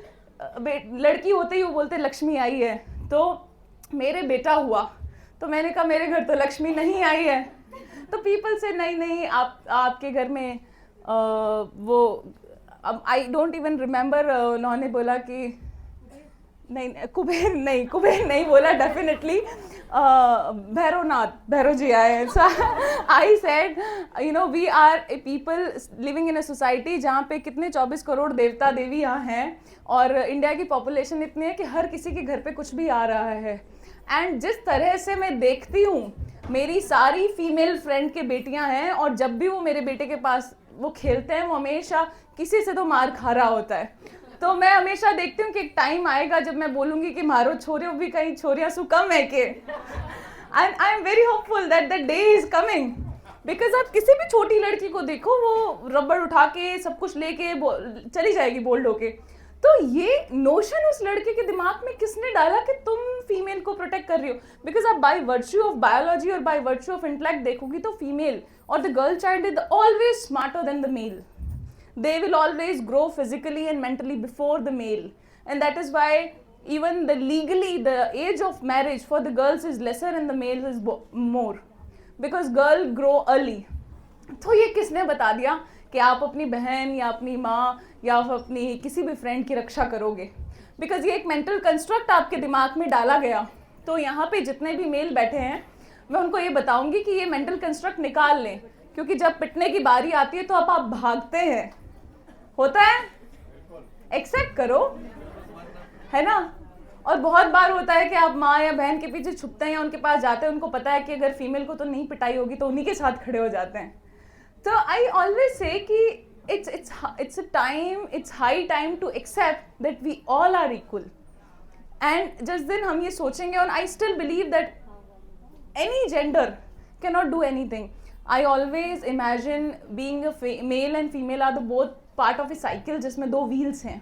S5: लड़की होते ही वो बोलते लक्ष्मी आई है। तो मेरे बेटा हुआ तो मैंने कहा मेरे घर तो लक्ष्मी नहीं आई है। तो पीपल से नहीं आपके घर में वो, अब आई डोंट इवन रिमेंबर, उन्होंने बोला कि नहीं, कुबेर नहीं बोला, डेफिनेटली भैरव जी आए. So I said, you know, we are a people living in a society जहाँ पे कितने 24 करोड़ देवता देवी यहाँ हैं, और इंडिया की पॉपुलेशन इतनी है कि हर किसी के घर पे कुछ भी आ रहा है. एंड जिस तरह से मैं देखती हूँ, मेरी सारी फीमेल फ्रेंड के बेटियां हैं, और जब भी वो मेरे बेटे के पास वो खेलते हैं, वो हमेशा किसी से तो मार खा रहा होता है. तो मैं हमेशा देखती हूँ कि एक टाइम आएगा जब मैं बोलूँगी कि मारो छोरियों भी, कहीं छोरियाँ सु कम है के. And I am very hopeful that the day is coming, because आप किसी भी छोटी लड़की को देखो, वो रबड़ उठा के सब कुछ लेके चली जाएगी बोल्ड होके. तो ये नोशन उस लड़के के दिमाग में किसने डाला कि तुम फीमेल को प्रोटेक्ट कर रही हो? बिकॉज आप बाय वर्च्यू ऑफ बायोलॉजी और बाय वर्च्यू ऑफ इंटेलेक्ट देखोगी तो फीमेल और the girl child is always smarter than the male. They will always grow physically and mentally before the male, and that is why even legally the age of marriage for the girls is lesser and the male is more, because girl grow early. तो ये किसने बता दिया कि आप अपनी बहन या अपनी माँ या अपनी किसी भी फ्रेंड की रक्षा करोगे? बिकॉज ये एक मेंटल कंस्ट्रक्ट आपके दिमाग में डाला गया. तो यहाँ पे जितने भी मेल बैठे हैं, मैं उनको ये बताऊंगी कि ये मेंटल कंस्ट्रक्ट निकाल लें, क्योंकि जब पिटने की बारी आती है तो आप भागते हैं. होता है, एक्सेप्ट करो, है ना. और बहुत बार होता है कि आप माँ या बहन के पीछे छुपते हैं या उनके पास जाते हैं, उनको पता है कि अगर फीमेल को तो नहीं पिटाई होगी तो उन्हीं के साथ खड़े हो जाते हैं. तो आई ऑलवेज से कि it's high time to accept that we all are equal. And जिस दिन हम ये सोचेंगे, और I still believe that any gender cannot do anything. I always imagine being a male and female are the both part of a cycle जिसमें 2 wheels हैं.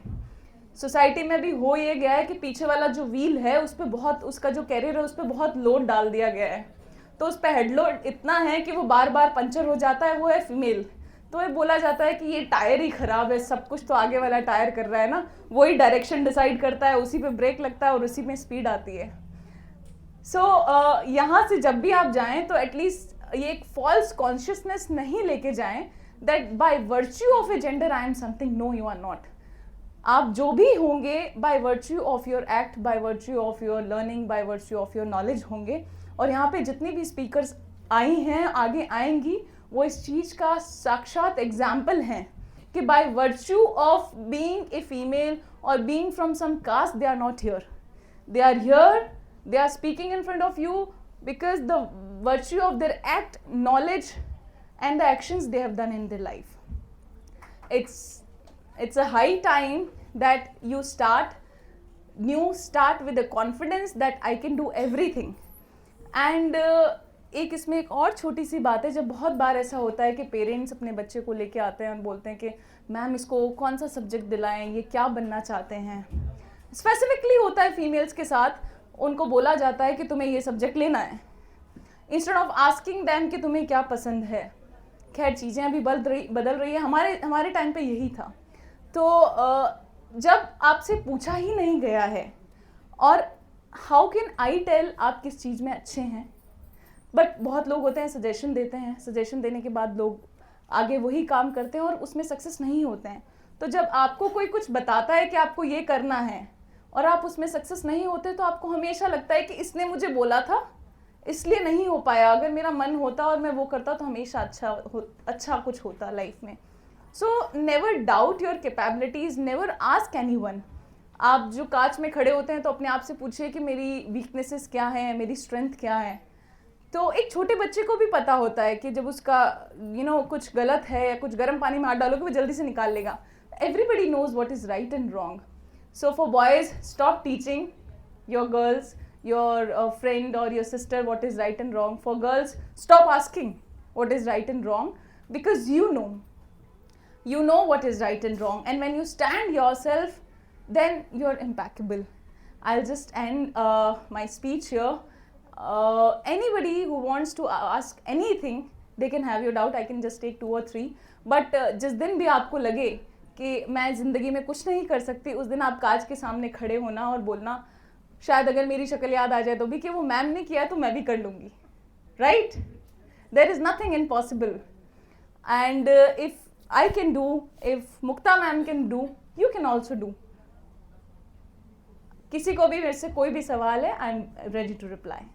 S5: Society में भी हो ये गया है कि पीछे वाला जो व्हील है उस पर बहुत, उसका जो कैरियर है उस पर बहुत लोड डाल दिया गया है. तो उस पर हेड लोड इतना है कि वो बार बार पंचर हो जाता है. वो है फीमेल. तो ये बोला जाता है कि ये टायर ही खराब है, सब कुछ तो आगे वाला टायर कर रहा है ना, वही डायरेक्शन डिसाइड करता है, उसी पे ब्रेक लगता है और उसी में स्पीड आती है. सो यहाँ से जब भी आप जाएं तो एटलीस्ट ये एक फॉल्स कॉन्शियसनेस नहीं लेके जाएं that by virtue of a gender I am something. No, you are not. आप जो भी होंगे by virtue of your act, by virtue of your learning, by virtue of your knowledge होंगे. और यहाँ पे जितनी भी स्पीकर्स आई हैं, आगे आएंगी, वो इस चीज़ का साक्षात एग्जाम्पल हैं कि by virtue of being a female or being from some caste, they are not here. They are here, they are speaking in front of you because the virtue of their act, knowledge and the actions they have done in their life. It's a high time that you start with the confidence that I can do everything. And एक इसमें एक और छोटी सी बात है, जब बहुत बार ऐसा होता है कि पेरेंट्स अपने बच्चे को लेके आते हैं और बोलते हैं कि मैम इसको कौन सा सब्जेक्ट दिलाएं, ये क्या बनना चाहते हैं. स्पेसिफिकली होता है फीमेल्स के साथ, उनको बोला जाता है कि तुम्हें ये सब्जेक्ट लेना है, इंस्टेड ऑफ आस्किंग दैम कि तुम्हें क्या पसंद है. खैर चीज़ें अभी बदल रही है, हमारे टाइम पे यही था. तो जब आपसे पूछा ही नहीं गया है, और हाउ कैन आई टेल आप किस चीज़ में अच्छे हैं. बट बहुत लोग होते हैं सजेशन देते हैं, सजेशन देने के बाद लोग आगे वही काम करते हैं और उसमें सक्सेस नहीं होते हैं. तो जब आपको कोई कुछ बताता है कि आपको ये करना है और आप उसमें सक्सेस नहीं होते, तो आपको हमेशा लगता है कि इसने मुझे बोला था इसलिए नहीं हो पाया, अगर मेरा मन होता और मैं वो करता तो हमेशा अच्छा कुछ होता लाइफ में. So never doubt your capabilities, never ask anyone. आप जो कांच में खड़े होते हैं तो अपने आप से पूछिए कि मेरी वीकनेसेस क्या हैं, मेरी स्ट्रेंथ क्या है. तो एक छोटे बच्चे को भी पता होता है कि जब उसका कुछ गलत है या कुछ गर्म पानी में हाथ डालोगे वो जल्दी से निकाल लेगा. Everybody knows what is right and wrong. So for boys, stop teaching your girls, your friend or your sister what is right and wrong. For girls, stop asking what is right and wrong, because you know what is right and wrong, and when you stand yourself, then you're impeccable. I'll just end my speech here. Anybody who wants to ask anything, they can have your doubt. I can just take 2 or 3. But जिस दिन भी आपको लगे कि मैं ज़िंदगी में कुछ नहीं कर सकती, उस दिन आप कांच के सामने खड़े होना और बोलना, शायद अगर मेरी शक्ल याद आ जाए तो भी कि वो मैम ने किया तो मैं भी कर लूँगी. Right? There is nothing impossible. And if I can do, if Mukta ma'am can do, you can also do. किसी को भी मेरे से कोई भी सवाल है, I am ready to reply.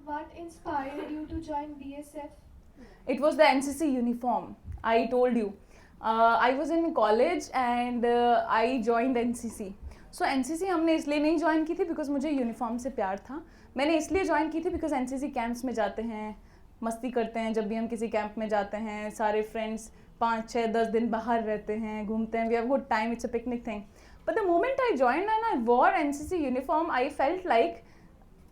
S7: What inspired you to join BSF?
S5: It was the NCC uniform. I told you. I was in college and I joined NCC. So NCC हमने इसलिए नहीं ज्वाइन की थी बिकॉज मुझे uniform से प्यार था. मैंने इसलिए ज्वाइन की थी बिकॉज NCC कैंप्स में जाते हैं, मस्ती करते हैं. जब भी हम किसी कैंप में जाते हैं सारे फ्रेंड्स 5, 6, 10 दिन बाहर रहते हैं, घूमते हैं. We have good time. It's a picnic thing. But the moment I join and I wore NCC uniform, I felt like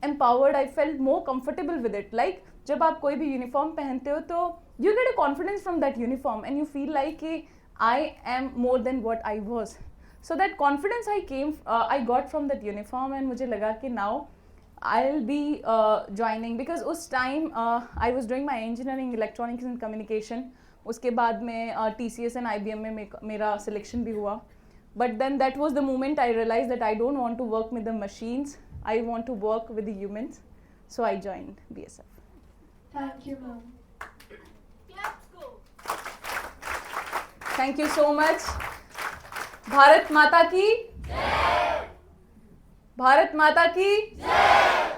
S5: empowered. I felt more comfortable with it. Like जब आप कोई भी यूनिफॉर्म पहनते हो तो you get a confidence from that uniform and you feel like कि I am more than what I was. So that confidence I got from that uniform and मुझे लगा कि now I'll be joining because उस time I was doing my engineering electronics and communication. उसके बाद में TCS and IBM में मेरा selection भी हुआ. But then that was the moment I realized that I don't want to work with the machines. I want to work with the humans, so I joined BSF.
S7: Thank you, ma'am.
S5: Thank you so much. Bharat माता की जय. भारत माता की जय.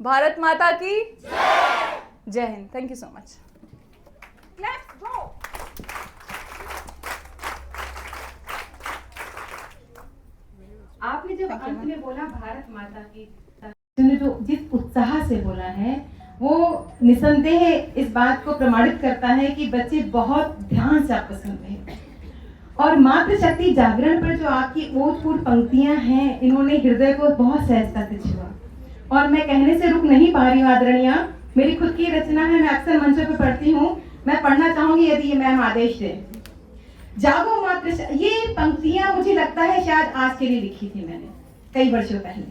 S5: भारत माता की जय. जय Hind. Thank you so much.
S1: Let's go. आपने जब अंत में बोला भारत माता की, तुमने जो जिस उत्साह से बोला है वो निसंदेह इस बात को प्रमाणित करता है कि बच्चे बहुत ध्यान से आपको सुन रहे हैं. और मातृशक्ति जागरण पर जो आपकी ओतप्रोत पंक्तियां हैं, इन्होंने हृदय को बहुत सहजता से छुआ. और मैं कहने से रुक नहीं पा रही हूँ आदरणीय, मेरी खुद की रचना है, मैं अक्सर मंचों पर पढ़ती हूँ, मैं पढ़ना चाहूंगी यदि ये मैम आदेश दें. जागो मातृ, ये पंक्तियां मुझे लगता है शायद आज के लिए लिखी थी मैंने कई वर्षों पहले.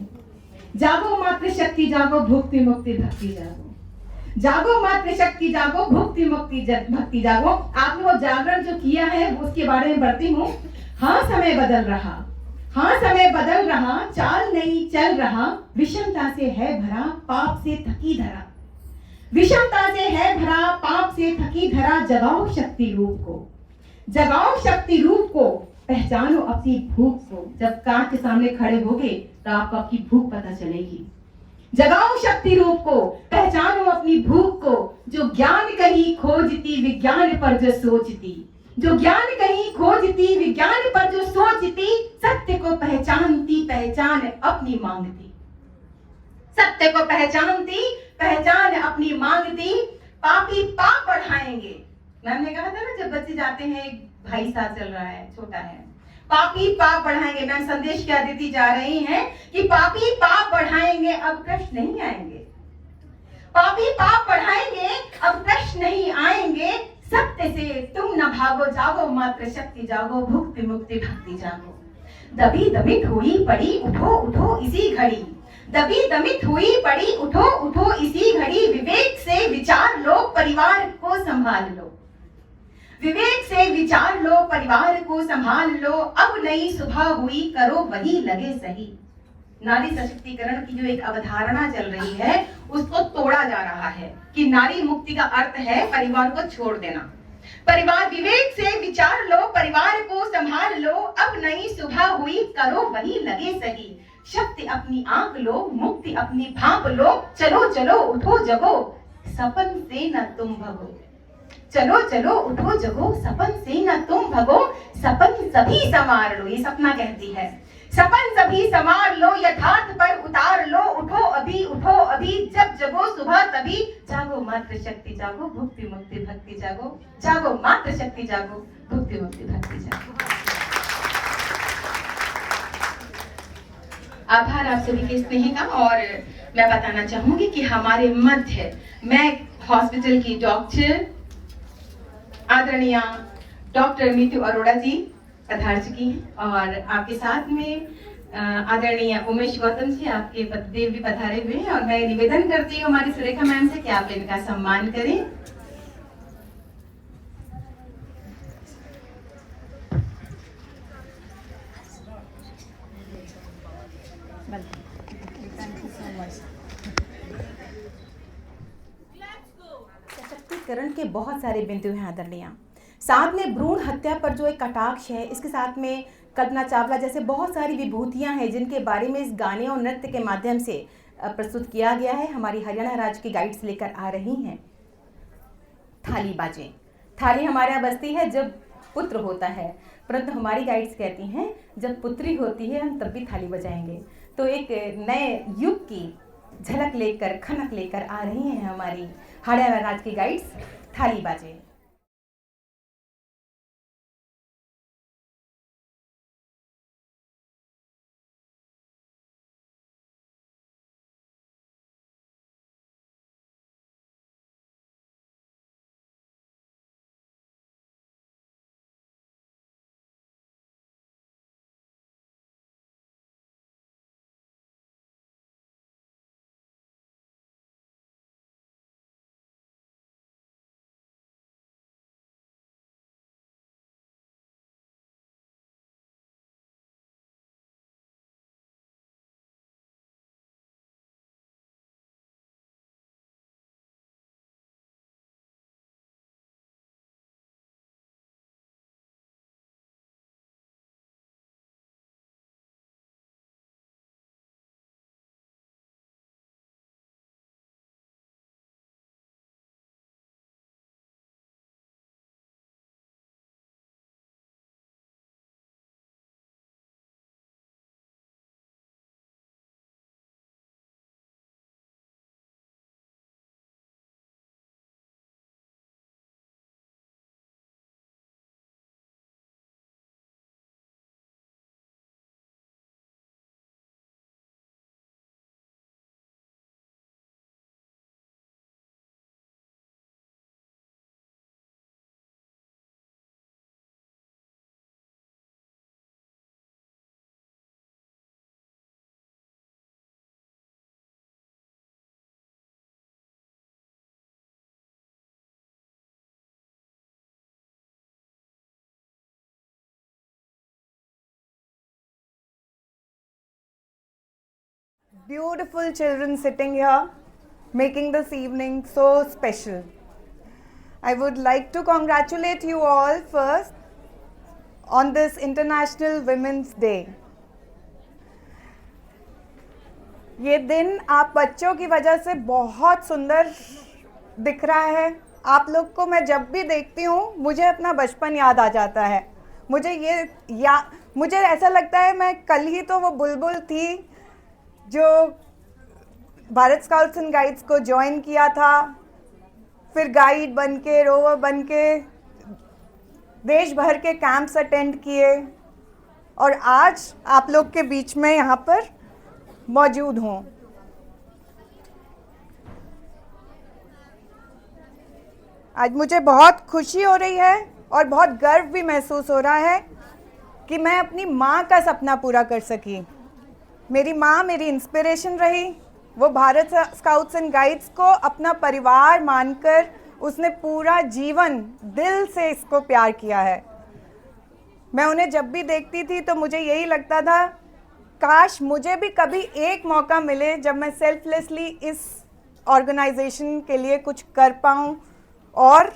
S1: जागो मातृशक्ति जागो, भुक्ति मुक्ति भक्ति जागो. जागो मातृशक्ति जागो, भुक्ति मुक्ति भक्ति जागो. आपने वो जागरण जो किया है वो उसके बारे में पढ़ती हूँ. हाँ समय बदल रहा, हाँ समय बदल रहा, चाल नहीं चल रहा, विषमता से है भरा, पाप से थकी धरा. विषमता से है भरा, पाप से थकी धरा. जगाओ शक्ति रूप को, जगाओ शक्ति रूप को, पहचानो अपनी भूख को. जब कांच के सामने खड़े होगे तो आपको आपकी भूख पता चलेगी. जगाओ शक्ति रूप को, पहचानो अपनी भूख को. जो ज्ञान कहीं खोजती विज्ञान पर जो सोचती, जो ज्ञान कहीं खोजती विज्ञान पर जो सोचती, सत्य को पहचानती पहचान अपनी मांगती. सत्य को पहचानती पहचान अपनी मांगती. पापी पाप बढ़ाएंगे. मैम ने कहा था ना जब बच्चे जाते हैं, भाई साथ चल रहा है, छोटा है, पापी पाप बढ़ाएंगे. मैम संदेश क्या देती जा रही हैं कि पापी पाप बढ़ाएंगे, अब कष्ट नहीं आएंगे. पापी पाप बढ़ाएंगे, अब कष्ट नहीं आएंगे. सत्य से तुम न भागो, जागो मात्र शक्ति जागो, भुक्ति मुक्ति भक्ति जागो. दबी दमित हुई पड़ी, उठो उठो इसी घड़ी. दबी दमित हुई पड़ी, उठो उठो इसी घड़ी. विवेक से विचार लो, परिवार को संभाल लो. विवेक से विचार लो, परिवार को संभाल लो. अब नई सुबह हुई, करो वही लगे सही. नारी सशक्तिकरण की जो एक अवधारणा चल रही है उसको तोड़ा जा रहा है कि नारी मुक्ति का अर्थ है परिवार को छोड़ देना. परिवार, विवेक से विचार लो, परिवार को संभाल लो. अब नई सुबह हुई, करो वही लगे सही. शक्ति अपनी आंख लो, मुक्ति अपनी भांप लो. चलो चलो उठो जगो, सपन से न तुम भगो. चलो चलो उठो जगो, सपन से न तुम भगो. सपन सभी संवार लो, ये सपना कहती है. सपन सभी संवार लो, यथार्थ पर उतार लो. उठो अभी, उठो अभी, जब जगो सुबह तभी. जागो मात्र शक्ति जागो, भुक्ति मुक्ति भक्ति जागो. जागो मात्र शक्ति जागो, भुक्ति मुक्ति भक्ति जागो. आभार आप सभी के स्नेह का. और मैं बताना चाहूंगी कि हमारे मध्य मैं हॉस्पिटल की डॉक्टर आदरणीय डॉक्टर मीतू अरोड़ा जी पधार चुकी हैं. और आपके साथ में आदरणीय उमेश गौतम जी, आपके पतिदेव भी पधारे हुए हैं. और मैं निवेदन करती हूँ हमारी सुरेखा मैम से कि आप इनका सम्मान करें.
S5: सशक्तिकरण
S1: आंदोलन के बहुत सारे बिंदु हैं आदरणीय। साथ में भ्रूण हत्या पर जो एक कटाक्ष है, इसके साथ में कल्पना चावला जैसे बहुत सारी विभूतियां हैं जिनके बारे में इस गाने और नृत्य के माध्यम से प्रस्तुत किया गया है। हमारी हरियाणा राज्य की गाइड्स लेकर आ रही हैं थाली बाजें। थाली हमारे यहाँ बजती है जब पुत्र होता है, परंतु हमारी गाइड्स कहती हैं जब पुत्री होती है हम तब भी थाली बजाएंगे। तो एक नए युग की झलक लेकर, खनक लेकर आ रही हैं हमारी हरियाणा राज्य की गाइड्स, थाली बाजें।
S8: Beautiful children sitting here, making this evening so special. I would like to congratulate you all first on this International Women's Day. ये दिन आप बच्चों की वजह से बहुत सुंदर दिख रहा है। आप लोग को मैं जब भी देखती हूँ मुझे अपना बचपन याद आ जाता है। मुझे ऐसा लगता है मैं कल ही तो वो बुलबुल थी जो भारत स्काउट्स एंड गाइड्स को ज्वाइन किया था, फिर गाइड बन के, रोवर बन के देश भर के कैंप्स अटेंड किए और आज आप लोग के बीच में यहाँ पर मौजूद हूँ। आज मुझे बहुत खुशी हो रही है और बहुत गर्व भी महसूस हो रहा है कि मैं अपनी माँ का सपना पूरा कर सकी। मेरी माँ मेरी इंस्पिरेशन रही। वो भारत स्काउट्स एंड गाइड्स को अपना परिवार मानकर उसने पूरा जीवन दिल से इसको प्यार किया है। मैं उन्हें जब भी देखती थी तो मुझे यही लगता था काश मुझे भी कभी एक मौका मिले जब मैं सेल्फलेसली इस ऑर्गेनाइजेशन के लिए कुछ कर पाऊँ और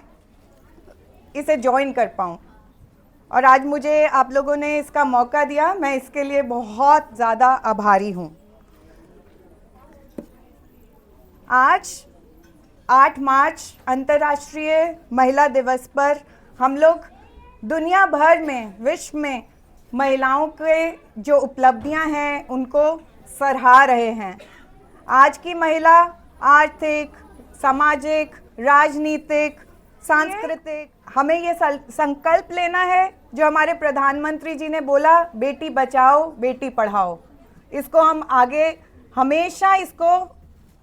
S8: इसे ज्वाइन कर पाऊँ। और आज मुझे आप लोगों ने इसका मौका दिया, मैं इसके लिए बहुत ज़्यादा आभारी हूँ। आज 8 मार्च अंतर्राष्ट्रीय महिला दिवस पर हम लोग दुनिया भर में, विश्व में महिलाओं के जो उपलब्धियां हैं उनको सराहा रहे हैं। आज की महिला आर्थिक, सामाजिक, राजनीतिक, सांस्कृतिक, हमें ये संकल्प लेना है जो हमारे प्रधानमंत्री जी ने बोला, बेटी बचाओ बेटी पढ़ाओ। इसको हम आगे हमेशा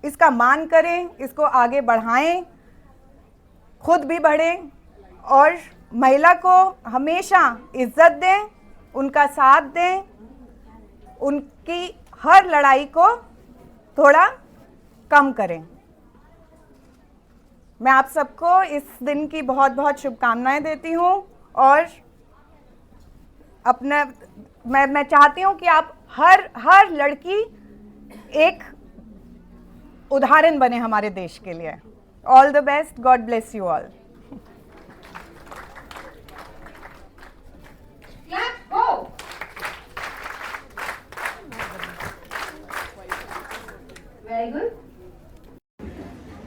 S8: इसका मान करें, इसको आगे बढ़ाएं, खुद भी बढ़ें और महिला को हमेशा इज्जत दें, उनका साथ दें, उनकी हर लड़ाई को थोड़ा कम करें। मैं आप सबको इस दिन की बहुत बहुत शुभकामनाएं देती हूँ और मैं चाहती हूँ कि आप हर लड़की एक उदाहरण बने हमारे देश के लिए। All the best. God bless you all.
S1: Clap, go. Very good.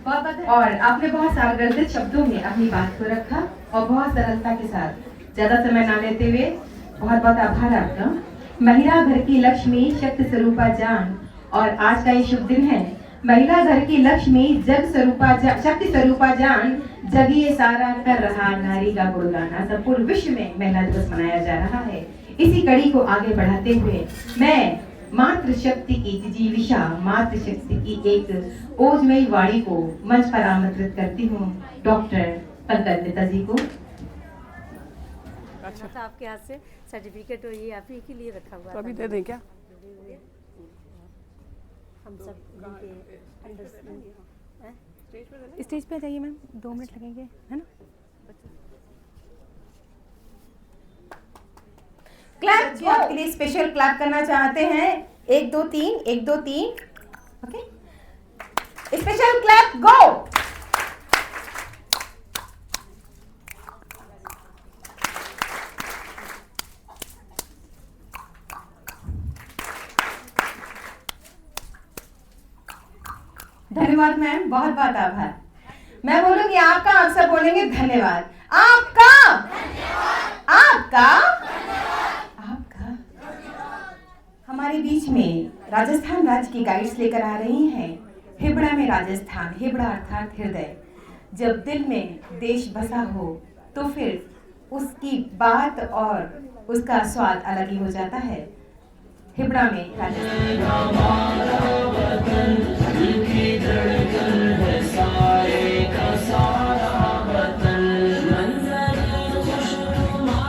S1: और आपने बहुत साग्रदित शब्दों में अपनी बात को रखा और बहुत सरलता के साथ, ज्यादा समय ना लेते हुए बहुत बहुत आभार आपका। महिला घर की लक्ष्मी शक्ति स्वरूपा जान, और आज का ये शुभ दिन है। महिला घर की लक्ष्मी जग स्वरूपा शक्ति स्वरूपा जान, जगी ये सारा कर रहा नारी का गुणगाना। सब पूरे विश्व में महिला दिवस मनाया जा रहा है। इसी कड़ी को आगे बढ़ाते हुए मैं मातृशक्ति की जिजीविषा, मातृशक्ति की एक ओजमयी वाणी को मंच पर आमंत्रित करती हूँ डॉक्टर पंकज मित्तल जी को।
S2: अच्छा, आपके हाथ से सर्टिफिकेट और ये आप ही के लिए रखा हुआ
S3: तो अभी दे दें क्या?
S2: हम सब उनके अंडर
S3: स्टेज पे जाइए मैम, 2 मिनट लगेंगे, है ना?
S1: क्लैप जो आपके लिए स्पेशल क्लैप करना चाहते हैं। 1 2 3, 1 2 3, ओके। स्पेशल क्लैप, गो। धन्यवाद मैम, बहुत बहुत आभार। मैं बोलूंगी आपका, आप सब बोलेंगे धन्यवाद। आपका, आपका, आपका। हमारे बीच में राजस्थान राज्य की गाइड्स लेकर आ रही हैं। हिबड़ा में राजस्थान, हिबड़ा अर्थात हृदय। जब दिल में देश बसा हो तो फिर उसकी बात और उसका स्वाद अलग ही हो जाता है। हिबड़ा में राजस्थान।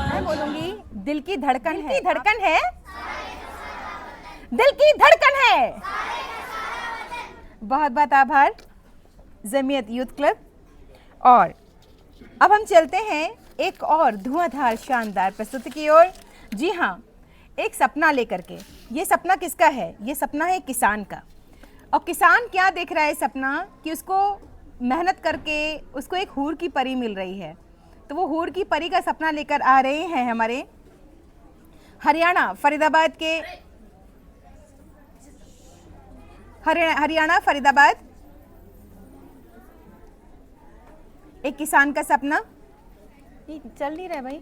S8: मैं बोलूंगी दिल की धड़कन है, धड़कन है, दिल की धड़कन है। बहुत बहुत आभार जमीयत यूथ क्लब। और अब हम चलते हैं एक और धुआंधार शानदार प्रस्तुति की ओर। जी हाँ, एक सपना लेकर के। ये सपना किसका है? ये सपना है किसान का। और किसान क्या देख रहा है सपना कि उसको मेहनत करके उसको एक हूर की परी मिल रही है। तो वो हूर की परी का सपना लेकर आ रहे हैं हमारे हरियाणा फरीदाबाद के, हरियाणा फरीदाबाद। एक किसान का सपना। ये चल नहीं रहा भाई।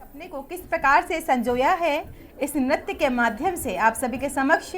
S8: सपने को किस प्रकार से संजोया है इस नृत्य के माध्यम से आप सभी के समक्ष।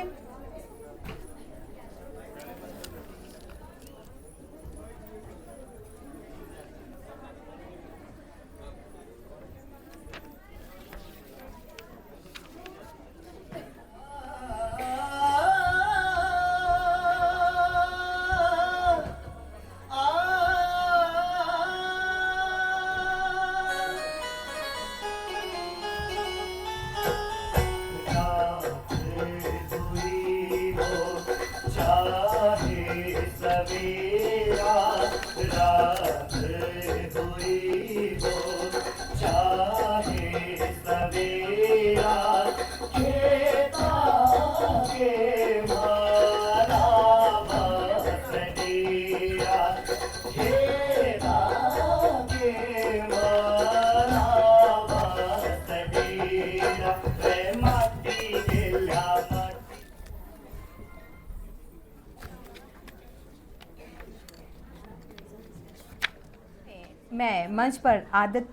S8: मैं मंच पर आदत,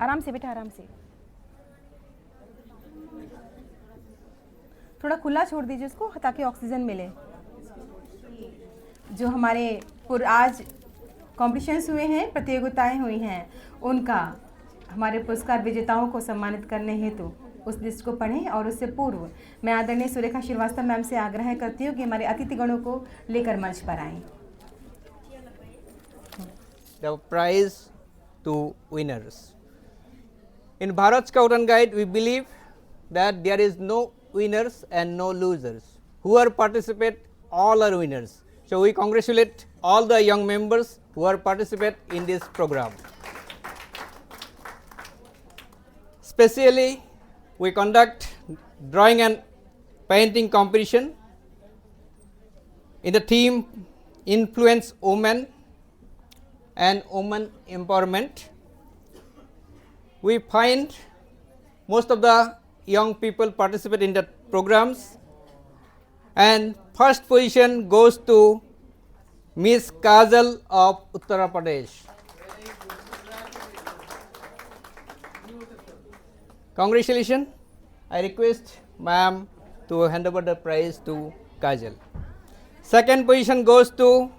S8: आराम से बेटा, आराम से, थोड़ा खुला छोड़ दीजिए उसको ताकि ऑक्सीजन मिले। जो हमारे आज कॉम्पिटिशन्स हुए हैं, प्रतियोगिताएं हुई हैं, उनका हमारे पुरस्कार विजेताओं को सम्मानित करने हेतु उस लिस्ट को पढ़ें। और उससे पूर्व मैं आदरणीय सुरेखा श्रीवास्तव मैम से आग्रह करती हूँ कि हमारे अतिथिगणों को लेकर मंच पर आएं।
S9: The prize to winners. In Bharat Scout and Guide, we believe that there is no winners and no losers. Whoever participate, all are winners. So we congratulate all the young members who are participate in this program. Specially, we conduct drawing and painting competition in the theme Influence Women and Women Empowerment. We find most of the young people participate in the programs, and first position goes to Miss Kajal of Uttar Pradesh. Congratulations. I request ma'am to hand over the prize to Kajal. Second position goes to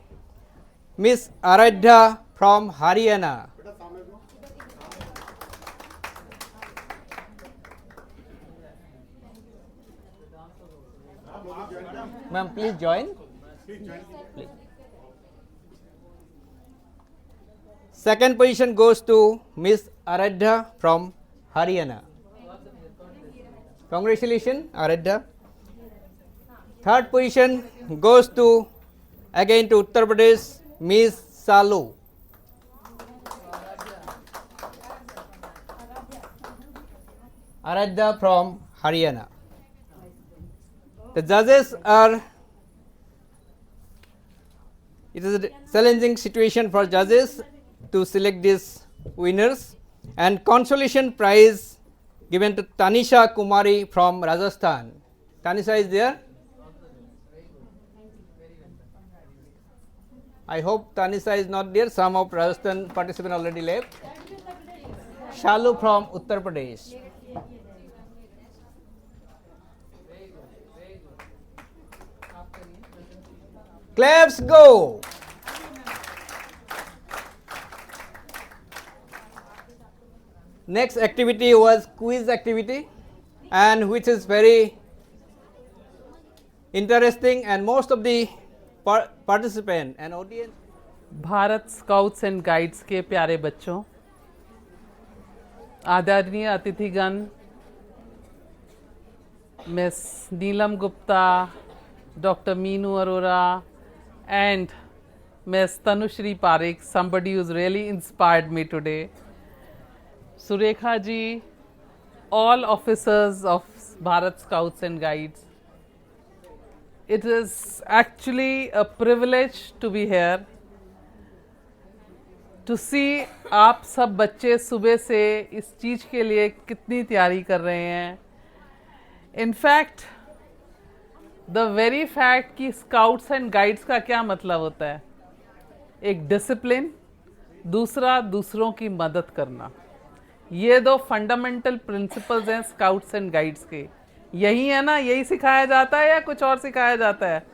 S9: Miss Aradhya from Haryana. Ma'am, please join. Please. Second position goes to Miss Aradhya from Haryana. Congratulations, Aradhya. Third position goes to again to Uttar Pradesh, Miss Salu. Aradhya from Haryana. The judges are, it is a challenging situation for judges to select these winners, and consolation prize given to Tanisha Kumari from Rajasthan. Tanisha is there? I hope Tanisha is not there. Some of Rajasthan participants already left. Shalu from Uttar Pradesh. Claps go. Next activity was quiz activity, and which is very interesting, and most of the participant and audience.
S10: Bharat scouts and guides के प्यारे बच्चों, आदरणीय अतिथिगण, miss Neelam Gupta, doctor Meenu Arora, and Miss Tanushree Parikh, somebody who's really inspired me today. Surekha ji, all officers of Bharat Scouts and Guides. It is actually a privilege to be here, to see आप सब बच्चे सुबह से इस चीज़ के लिए कितनी तैयारी कर रहे हैं. In fact, the very fact कि स्काउट्स एंड गाइड्स का क्या मतलब होता है, एक डिसिप्लिन, दूसरा दूसरों की मदद करना. ये दो फंडामेंटल प्रिंसिपल्स हैं स्काउट्स एंड गाइड्स के. यही है ना, यही सिखाया जाता है या कुछ और सिखाया जाता है?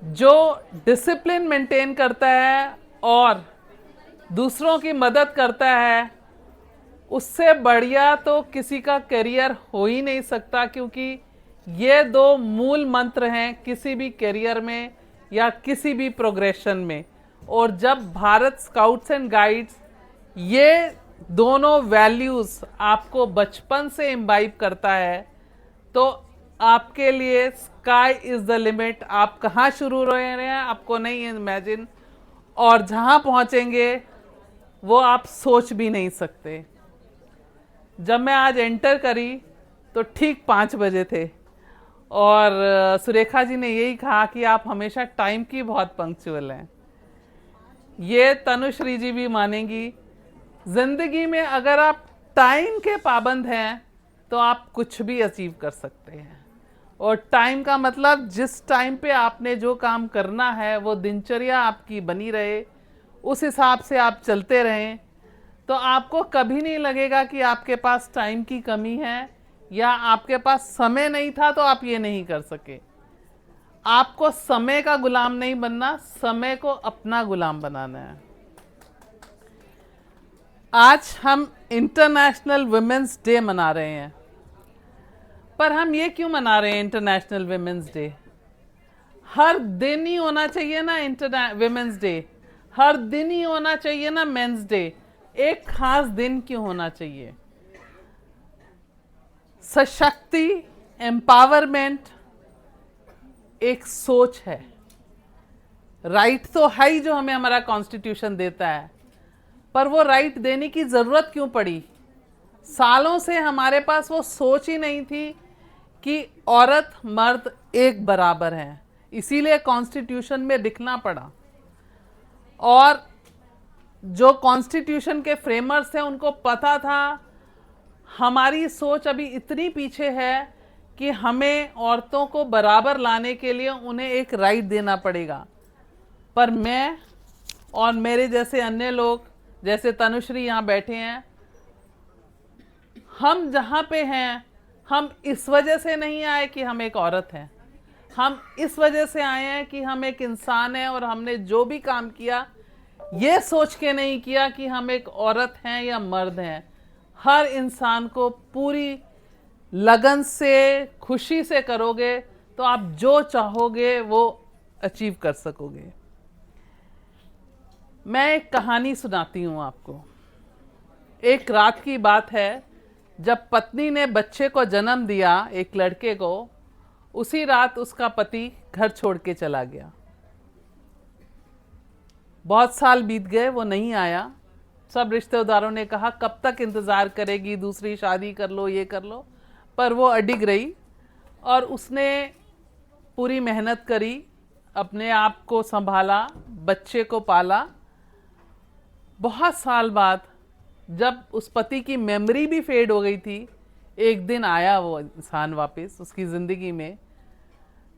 S10: जो डिसिप्लिन मेंटेन करता है और दूसरों की मदद करता है, उससे बढ़िया तो किसी का करियर हो ही नहीं सकता, क्योंकि ये दो मूल मंत्र हैं किसी भी करियर में या किसी भी प्रोग्रेशन में. और जब भारत स्काउट्स एंड गाइड्स ये दोनों वैल्यूज़ आपको बचपन से इम्बाइब करता है, तो आपके लिए स्काई इज़ द लिमिट. आप कहाँ शुरू हो रहे हैं आपको नहीं इमेजिन, और जहाँ पहुँचेंगे वो आप सोच भी नहीं सकते. जब मैं आज एंटर करी तो ठीक 5 बजे थे, और सुरेखा जी ने यही कहा कि आप हमेशा टाइम की बहुत पंक्चुअल हैं. ये तनुश्री जी भी मानेंगी. ज़िंदगी में अगर आप टाइम के पाबंद हैं तो आप कुछ भी अचीव कर सकते हैं. और टाइम का मतलब जिस टाइम पे आपने जो काम करना है वो दिनचर्या आपकी बनी रहे, उस हिसाब से आप चलते रहें, तो आपको कभी नहीं लगेगा कि आपके पास टाइम की कमी है या आपके पास समय नहीं था तो आप ये नहीं कर सके. आपको समय का गुलाम नहीं बनना, समय को अपना गुलाम बनाना है. आज हम इंटरनेशनल वुमेन्स डे मना रहे हैं, पर हम ये क्यों मना रहे हैं इंटरनेशनल वुमेन्स डे? हर दिन ही होना चाहिए ना वुमेन्स डे, हर दिन ही होना चाहिए ना मेंस डे. एक खास दिन क्यों होना चाहिए? सशक्ति, एम्पावरमेंट एक सोच है. राइट तो है ही जो हमें हमारा कॉन्स्टिट्यूशन देता है, पर वो राइट देने की ज़रूरत क्यों पड़ी? सालों से हमारे पास वो सोच ही नहीं थी कि औरत मर्द एक बराबर हैं, इसीलिए कॉन्स्टिट्यूशन में लिखना पड़ा। और जो कॉन्स्टिट्यूशन के फ्रेमर्स थे उनको पता था हमारी सोच अभी इतनी पीछे है कि हमें औरतों को बराबर लाने के लिए उन्हें एक राइट देना पड़ेगा। पर मैं और मेरे जैसे अन्य लोग, जैसे तनुश्री यहाँ बैठे हैं, हम जहाँ पे हैं हम इस वजह से नहीं आए कि हम एक औरत हैं, हम इस वजह से आए हैं कि हम एक इंसान हैं और हमने जो भी काम किया ये सोच के नहीं किया कि हम एक औरत हैं या मर्द हैं। हर इंसान को पूरी लगन से, खुशी से करोगे तो आप जो चाहोगे वो अचीव कर सकोगे। मैं एक कहानी सुनाती हूँ आपको। एक रात की बात है जब पत्नी ने बच्चे को जन्म दिया, एक लड़के को, उसी रात उसका पति घर छोड़ के चला गया। बहुत साल बीत गए, वो नहीं आया। सब रिश्तेदारों ने कहा कब तक इंतज़ार करेगी, दूसरी शादी कर लो, ये कर लो, पर वो अडिग रही और उसने पूरी मेहनत करी, अपने आप को संभाला, बच्चे को पाला। बहुत साल बाद जब उस पति की मेमोरी भी फेड हो गई थी, एक दिन आया वो इंसान वापस उसकी ज़िंदगी में।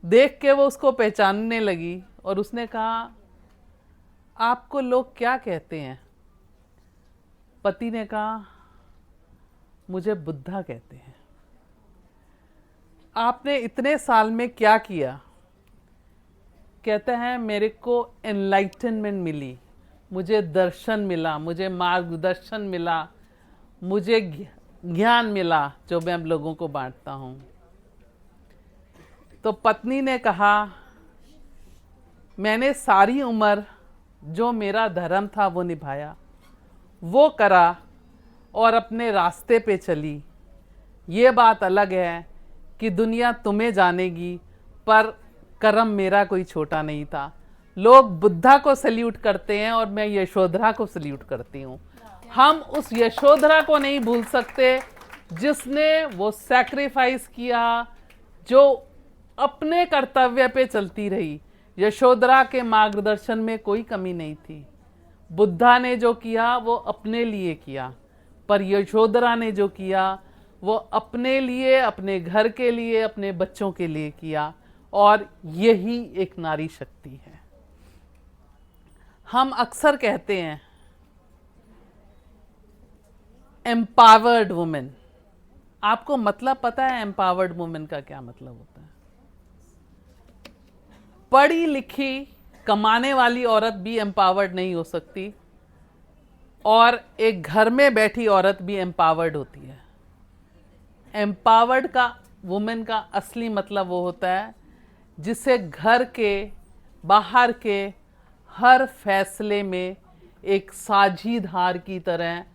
S10: देख के वो उसको पहचानने लगी और उसने कहा आपको लोग क्या कहते हैं? पति ने कहा मुझे बुद्धा कहते हैं। आपने इतने साल में क्या किया? कहते हैं मेरे को एनलाइटनमेंट मिली, मुझे दर्शन मिला, मुझे मार्गदर्शन मिला, मुझे ज्ञान मिला जो मैं अब लोगों को बांटता हूँ। तो पत्नी ने कहा मैंने सारी उम्र जो मेरा धर्म था वो निभाया, वो करा और अपने रास्ते पे चली। ये बात अलग है कि दुनिया तुम्हें जानेगी, पर कर्म मेरा कोई छोटा नहीं था। लोग बुद्धा को सल्यूट करते हैं और मैं यशोधरा को सल्यूट करती हूँ। हम उस यशोधरा को नहीं भूल सकते जिसने वो सैक्रिफाइस किया, जो अपने कर्तव्य पे चलती रही। यशोधरा के मार्गदर्शन में कोई कमी नहीं थी। बुद्धा ने जो किया वो अपने लिए किया, पर यशोधरा ने जो किया वो अपने लिए, अपने घर के लिए, अपने बच्चों के लिए किया। और यही एक नारी शक्ति है। हम अक्सर कहते हैं एम्पावर्ड वुमेन। आपको मतलब पता है एम्पावर्ड वुमेन का क्या मतलब होता है? पढ़ी लिखी कमाने वाली औरत भी एम्पावर्ड नहीं हो सकती और एक घर में बैठी औरत भी एम्पावर्ड होती है। एम्पावर्ड का वुमेन का असली मतलब वो होता है जिसे घर के, बाहर के हर फैसले में एक साझीदार की तरह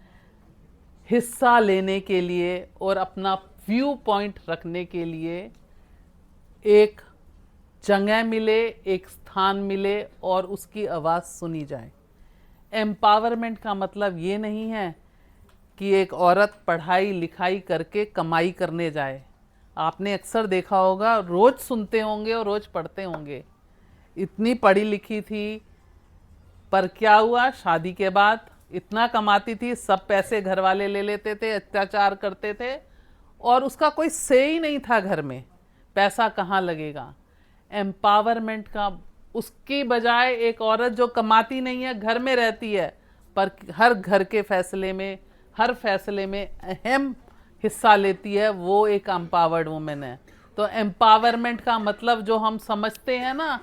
S10: हिस्सा लेने के लिए और अपना व्यू पॉइंट रखने के लिए एक जगह मिले, एक स्थान मिले और उसकी आवाज़ सुनी जाए। एम्पावरमेंट का मतलब ये नहीं है कि एक औरत पढ़ाई लिखाई करके कमाई करने जाए। आपने अक्सर देखा होगा, रोज़ सुनते होंगे और रोज़ पढ़ते होंगे, इतनी पढ़ी लिखी थी पर क्या हुआ, शादी के बाद इतना कमाती थी, सब पैसे घर वाले ले लेते थे, अत्याचार करते थे और उसका कोई से ही नहीं था घर में, पैसा कहाँ लगेगा। एम्पावरमेंट का उसकी बजाय एक औरत जो कमाती नहीं है, घर में रहती है, पर हर घर के फैसले में, हर फैसले में अहम हिस्सा लेती है, वो एक एम्पावर्ड वुमेन है। तो एम्पावरमेंट का मतलब जो हम समझते हैं ना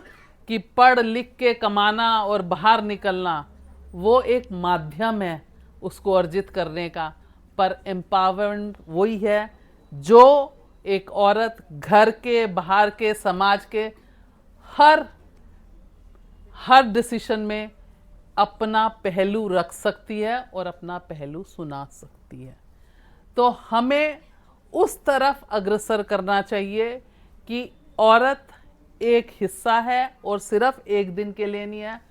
S10: कि पढ़ लिख के कमाना और बाहर निकलना, वो एक माध्यम है उसको अर्जित करने का। पर एम्पावरमेंट वही है जो एक औरत घर के, बाहर के, समाज के हर डिसीजन में अपना पहलू रख सकती है और अपना पहलू सुना सकती है। तो हमें उस तरफ अग्रसर करना चाहिए कि औरत एक हिस्सा है और सिर्फ एक दिन के लिए नहीं है,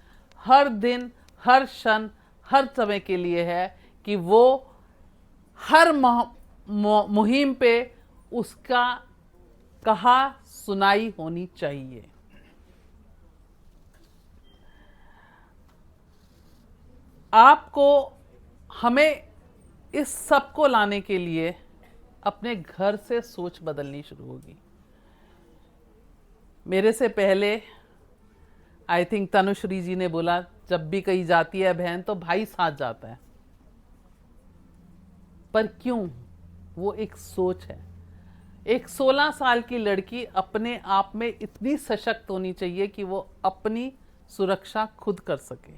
S10: हर दिन, हर क्षण, हर समय के लिए है कि वो हर मुहिम पे उसका कहा सुनाई होनी चाहिए। आपको हमें इस सब को लाने के लिए अपने घर से सोच बदलनी शुरू होगी। मेरे से पहले आई थिंक तनुश्री जी ने बोला जब भी कहीं जाती है बहन तो भाई साथ जाता है, पर क्यों? वो एक सोच है। एक 16 साल की लड़की अपने आप में इतनी सशक्त होनी चाहिए कि वो अपनी सुरक्षा खुद कर सके।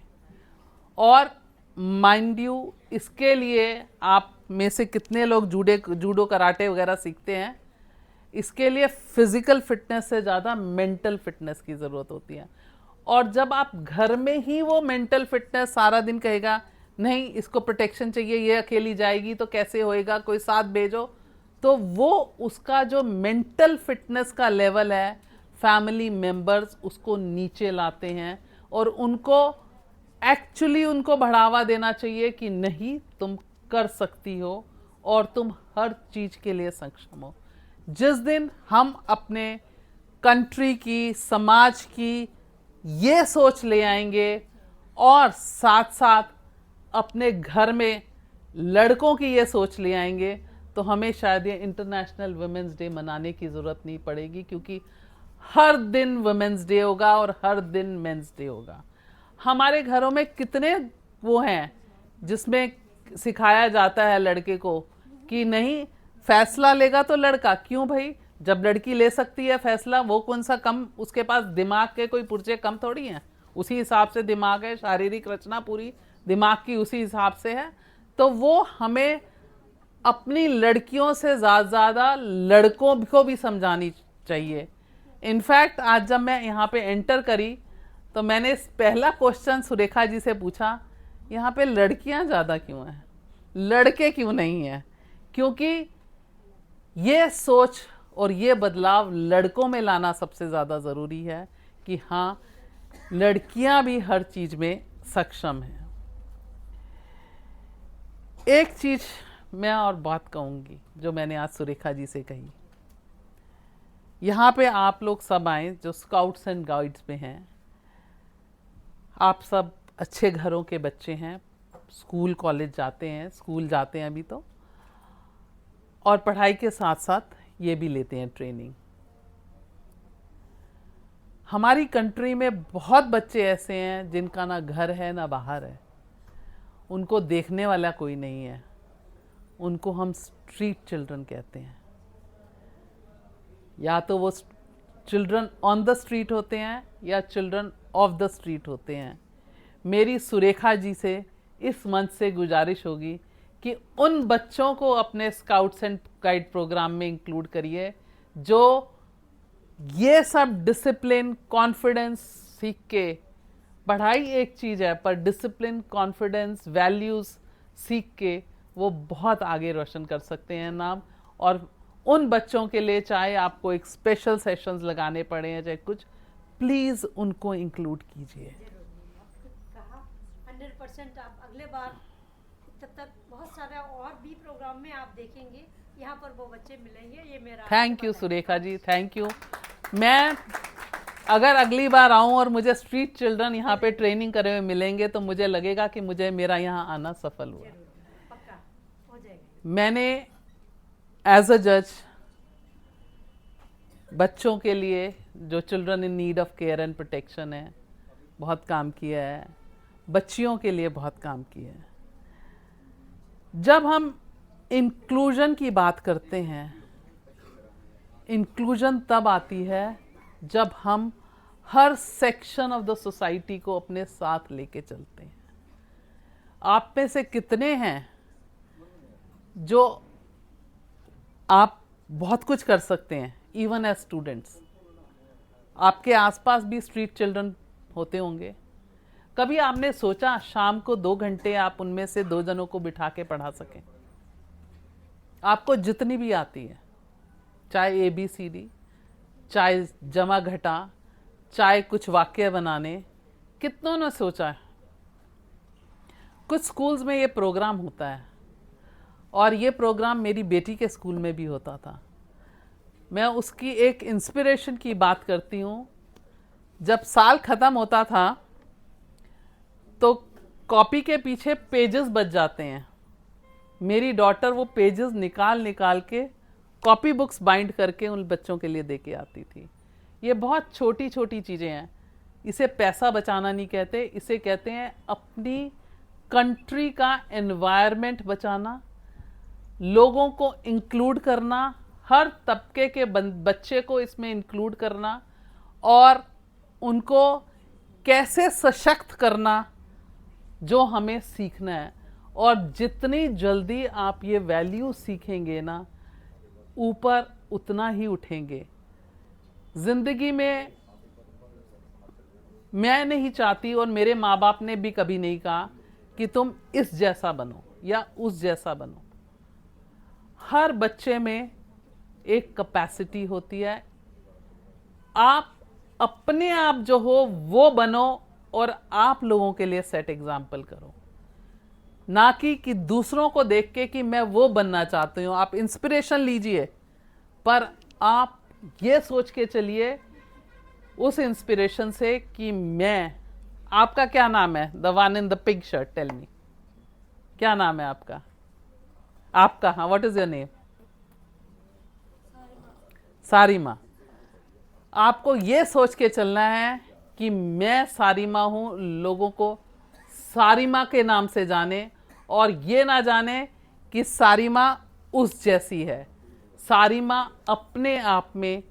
S10: और माइंड यू, इसके लिए आप में से कितने लोग जूडो कराटे वगैरह सीखते हैं? इसके लिए फिजिकल फिटनेस से ज़्यादा मेंटल फिटनेस की ज़रूरत होती है। और जब आप घर में ही वो मेंटल फिटनेस सारा दिन कहेगा नहीं इसको प्रोटेक्शन चाहिए, ये अकेली जाएगी तो कैसे होएगा, कोई साथ भेजो, तो वो उसका जो मेंटल फिटनेस का लेवल है फैमिली मेंबर्स उसको नीचे लाते हैं और उनको एक्चुअली उनको बढ़ावा देना चाहिए कि नहीं तुम कर सकती हो और तुम हर चीज के लिए सक्षम हो। जिस दिन हम अपने कंट्री की, समाज की ये सोच ले आएंगे और साथ साथ अपने घर में लड़कों की ये सोच ले आएंगे तो हमें शायद ये इंटरनेशनल वुमेन्स डे मनाने की ज़रूरत नहीं पड़ेगी, क्योंकि हर दिन वुमेन्स डे होगा और हर दिन मेंस डे होगा। हमारे घरों में कितने वो हैं जिसमें सिखाया जाता है लड़के को कि नहीं फैसला लेगा तो लड़का। क्यों भाई? जब लड़की ले सकती है फैसला, वो कौन सा कम, उसके पास दिमाग के कोई पुर्जे कम थोड़ी हैं, उसी हिसाब से दिमाग है, शारीरिक रचना पूरी दिमाग की उसी हिसाब से है। तो वो हमें अपनी लड़कियों से ज़्यादा लड़कों को भी समझानी चाहिए। इनफैक्ट आज जब मैं यहाँ पे एंटर करी तो मैंने पहला क्वेश्चन सुरेखा जी से पूछा, यहाँ पे लड़कियाँ ज़्यादा क्यों हैं, लड़के क्यों नहीं हैं? क्योंकि ये सोच और ये बदलाव लड़कों में लाना सबसे ज़्यादा ज़रूरी है कि हाँ लड़कियाँ भी हर चीज़ में सक्षम हैं। एक चीज़ मैं और बात कहूँगी जो मैंने आज सुरेखा जी से कही, यहाँ पे आप लोग सब आए जो स्काउट्स एंड गाइड्स में हैं, आप सब अच्छे घरों के बच्चे हैं, स्कूल कॉलेज जाते हैं, स्कूल जाते हैं अभी तो, और पढ़ाई के साथ साथ ये भी लेते हैं ट्रेनिंग। हमारी कंट्री में बहुत बच्चे ऐसे हैं जिनका ना घर है ना बाहर है, उनको देखने वाला कोई नहीं है, उनको हम स्ट्रीट चिल्ड्रन कहते हैं। या तो वो चिल्ड्रन ऑन द स्ट्रीट होते हैं या चिल्ड्रन ऑफ द स्ट्रीट होते हैं। मेरी सुरेखा जी से इस मंच से गुजारिश होगी कि उन बच्चों को अपने स्काउट्स एंड गाइड प्रोग्राम में इंक्लूड करिए जो ये सब डिसिप्लिन, कॉन्फिडेंस सीख के, पढ़ाई एक चीज़ है पर डिसिप्लिन, कॉन्फिडेंस, वैल्यूज़ सीख के वो बहुत आगे रोशन कर सकते हैं नाम। और उन बच्चों के लिए चाहे आपको एक स्पेशल सेशंस लगाने पड़े हैं चाहे कुछ, प्लीज़ उनको इंक्लूड कीजिए।
S2: 100% आप अगले बार तब तक बहुत सारे और भी प्रोग्राम में आप देखेंगे, यहाँ पर वो बच्चे मिलेंगे, ये मेरा
S10: thank you Surekha ji, thank you. मैं अगर अगली बार आऊँ और मुझे स्ट्रीट चिल्ड्रन यहाँ पे ट्रेनिंग करे हुए मिलेंगे तो मुझे लगेगा कि मुझे मेरा यहाँ आना सफल हुआ।
S2: पक्का हो जाएगा।
S10: मैंने एज अ जज बच्चों के लिए जो children in need of care and protection है बहुत काम किया है, बच्चियों के लिए बहुत काम किया है। जब हम इंक्लूजन की बात करते हैं, इंक्लूजन तब आती है जब हम हर सेक्शन ऑफ द सोसाइटी को अपने साथ लेके चलते हैं। आप में से कितने हैं जो आप बहुत कुछ कर सकते हैं इवन एज स्टूडेंट्स? आपके आसपास भी स्ट्रीट चिल्ड्रन होते होंगे। कभी आपने सोचा शाम को 2 घंटे आप उनमें से 2 जनों को बिठा के पढ़ा सकें? आपको जितनी भी आती है, चाहे ABCD, चाहे जमा घटा, चाहे कुछ वाक्य बनाने, कितनों ने सोचा है? कुछ स्कूल्स में ये प्रोग्राम होता है और ये प्रोग्राम मेरी बेटी के स्कूल में भी होता था। मैं उसकी एक इंस्पिरेशन की बात करती हूँ। जब साल ख़त्म होता था तो कॉपी के पीछे पेजेस बच जाते हैं। मेरी डॉटर वो पेजेस निकाल निकाल के कॉपी बुक्स बाइंड करके उन बच्चों के लिए दे के आती थी। ये बहुत छोटी छोटी चीज़ें हैं। इसे पैसा बचाना नहीं कहते, इसे कहते हैं अपनी कंट्री का एनवायरनमेंट बचाना, लोगों को इंक्लूड करना, हर तबके के बच्चे को इसमें इंक्लूड करना और उनको कैसे सशक्त करना, जो हमें सीखना है। और जितनी जल्दी आप ये वैल्यू सीखेंगे ना, ऊपर उतना ही उठेंगे। जिंदगी में मैं नहीं चाहती और मेरे माँ बाप ने भी कभी नहीं कहा कि तुम इस जैसा बनो या उस जैसा बनो। हर बच्चे में एक कैपेसिटी होती है। आप अपने आप जो हो वो बनो और आप लोगों के लिए सेट एग्जाम्पल करो, ना कि दूसरों को देख के कि मैं वो बनना चाहती हूँ। आप इंस्पिरेशन लीजिए, पर आप ये सोच के चलिए उस इंस्पिरेशन से कि मैं, आपका क्या नाम है? The one in the big shirt, tell me, क्या नाम है आपका? आपका, हाँ, what is your name? Sarima. आपको ये सोच के चलना है कि मैं सारिमा हूं, लोगों को सारिमा के नाम से जाने और ये ना जाने कि सारिमा उस जैसी है। सारिमा अपने आप में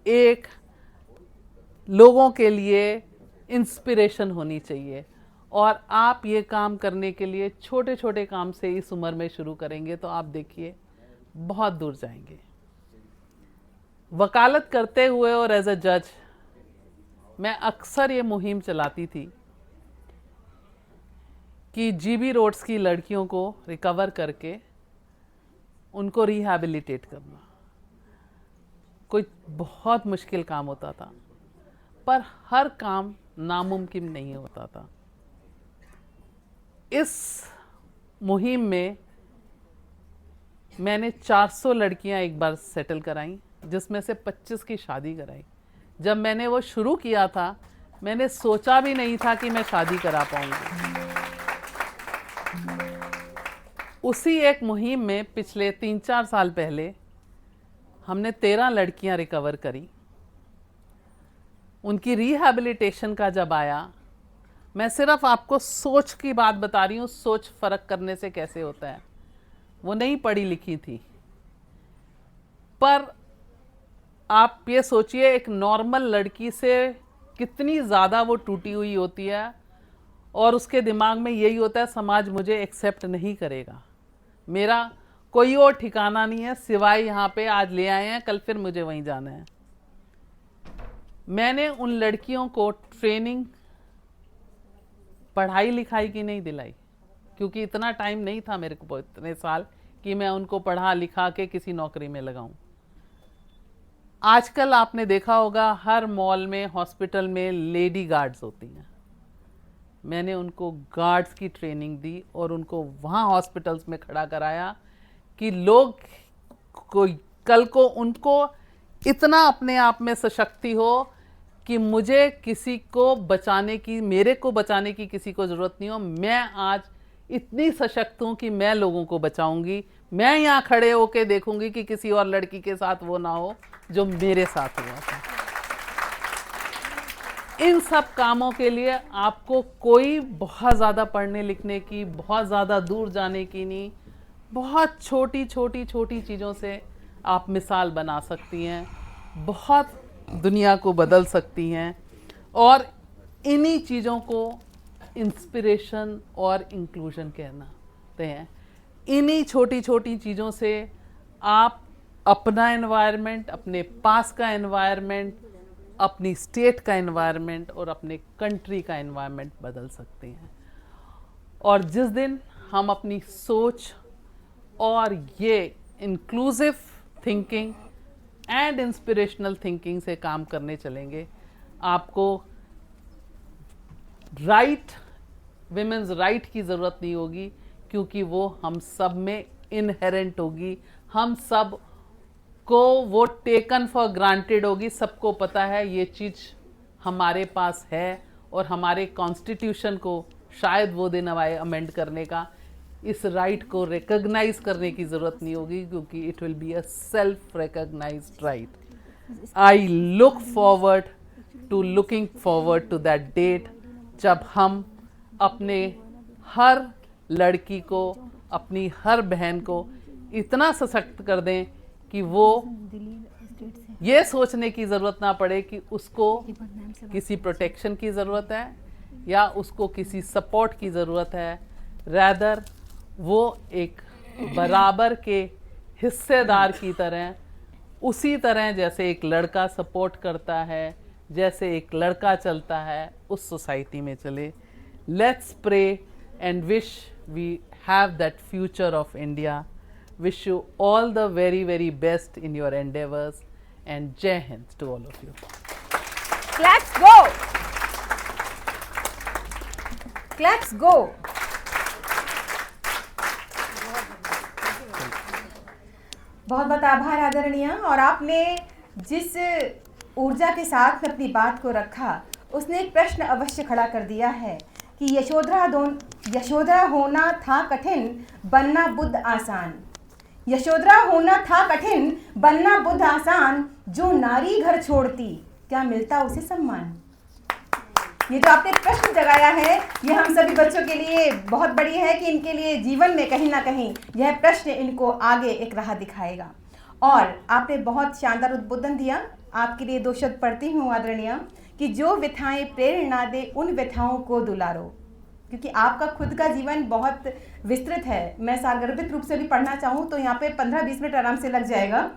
S10: एक लोगों के लिए इंस्पिरेशन होनी चाहिए। और आप ये काम करने के लिए छोटे छोटे काम से इस उम्र में शुरू करेंगे तो आप देखिए बहुत दूर जाएंगे। वकालत करते हुए और एज अ जज मैं अक्सर ये मुहिम चलाती थी कि जीबी रोड्स की लड़कियों को रिकवर करके उनको रिहैबिलिटेट करना। कोई बहुत मुश्किल काम होता था, पर हर काम नामुमकिन नहीं होता था। इस मुहिम में मैंने 400 लड़कियां एक बार सेटल कराई, जिसमें से 25 की शादी कराई। जब मैंने वो शुरू किया था, मैंने सोचा भी नहीं था कि मैं शादी करा पाऊंगी। उसी एक मुहिम में पिछले 3-4 साल पहले हमने 13 लड़कियां रिकवर करी। उनकी रिहैबिलिटेशन का जब आया, मैं सिर्फ आपको सोच की बात बता रही हूँ, सोच फर्क करने से कैसे होता है। वो नहीं पढ़ी लिखी थी, पर आप ये सोचिए एक नॉर्मल लड़की से कितनी ज़्यादा वो टूटी हुई होती है और उसके दिमाग में यही होता है समाज मुझे एक्सेप्ट नहीं करेगा, मेरा कोई और ठिकाना नहीं है सिवाय यहाँ पे आज ले आए हैं, कल फिर मुझे वहीं जाना है। मैंने उन लड़कियों को ट्रेनिंग पढ़ाई लिखाई की नहीं दिलाई, क्योंकि इतना टाइम नहीं था मेरे को, इतने साल कि मैं उनको पढ़ा लिखा के किसी नौकरी में लगाऊं। आजकल आपने देखा होगा हर मॉल में, हॉस्पिटल में लेडी गार्ड्स होती हैं। मैंने उनको गार्ड्स की ट्रेनिंग दी और उनको वहाँ हॉस्पिटल्स में खड़ा कराया कि लोग कोई कल को उनको इतना अपने आप में सशक्ति हो कि मुझे किसी को बचाने की, मेरे को बचाने की किसी को ज़रूरत नहीं हो। मैं आज इतनी सशक्त हूँ कि मैं लोगों को बचाऊंगी। मैं यहाँ खड़े होके देखूंगी कि किसी और लड़की के साथ वो ना हो जो मेरे साथ हुआ था। इन सब कामों के लिए आपको कोई बहुत ज़्यादा पढ़ने लिखने की, बहुत ज़्यादा दूर जाने की नहीं, बहुत छोटी छोटी छोटी चीज़ों से आप मिसाल बना सकती हैं, बहुत दुनिया को बदल सकती हैं। और इन्हीं चीज़ों को इंस्पिरेशन और इंक्लूजन कहते हैं। इन्हीं छोटी छोटी चीज़ों से आप अपना एनवायरनमेंट, अपने पास का एनवायरनमेंट, अपनी स्टेट का एनवायरनमेंट और अपने कंट्री का एनवायरनमेंट बदल सकते हैं। और जिस दिन हम अपनी सोच और ये inclusive thinking and inspirational thinking से काम करने चलेंगे, आपको विमेंस राइट की ज़रूरत नहीं होगी, क्योंकि वो हम सब में इनहेरेंट होगी, हम सब को वो टेकन फॉर ग्रांटेड होगी। सबको पता है ये चीज़ हमारे पास है और हमारे कॉन्स्टिट्यूशन को शायद वो दिन आए अमेंड करने का, इस राइट को रिकॉग्नाइज करने की ज़रूरत नहीं होगी, क्योंकि it will be a self recognised right. I looking forward to that date जब हम अपने हर लड़की को, अपनी हर बहन को इतना सशक्त कर दें कि वो ये सोचने की ज़रूरत ना पड़े कि उसको किसी प्रोटेक्शन की ज़रूरत है या उसको किसी सपोर्ट की ज़रूरत है। रैदर वो एक बराबर के हिस्सेदार की तरह, उसी तरह जैसे एक लड़का सपोर्ट करता है, जैसे एक लड़का चलता है, उस सोसाइटी में चले। Let's pray and wish we have that future of India. Wish you all the very, very best in your endeavors, and Jai Hind to all of you.
S1: Claps go! Claps go! बहुत बहुत आभार आदरणीय। और आपने जिस ऊर्जा के साथ में अपनी बात को रखा, उसने एक प्रश्न अवश्य खड़ा कर दिया है कि यशोधरा होना था कठिन, बनना बुद्ध आसान। यशोधरा होना था कठिन, बनना बुद्ध आसान, जो नारी घर छोड़ती क्या मिलता उसे सम्मान। ये जो आपने प्रश्न जगाया है, ये हम सभी बच्चों के लिए बहुत बड़ी है कि इनके लिए जीवन में कहीं ना कहीं यह प्रश्न इनको आगे एक राह दिखाएगा। और आपने बहुत शानदार उद्बोधन दिया। आपके लिए 2 शब्द पढ़ती हूँ आदरणीय, कि जो व्यथाएं प्रेरणा दे उन व्यथाओं को दुलारो। क्योंकि आपका खुद का जीवन बहुत विस्तृत है। मैं सारगर्भित रूप से भी पढ़ना चाहूँ तो यहाँ पे 15-20 मिनट आराम से लग जाएगा।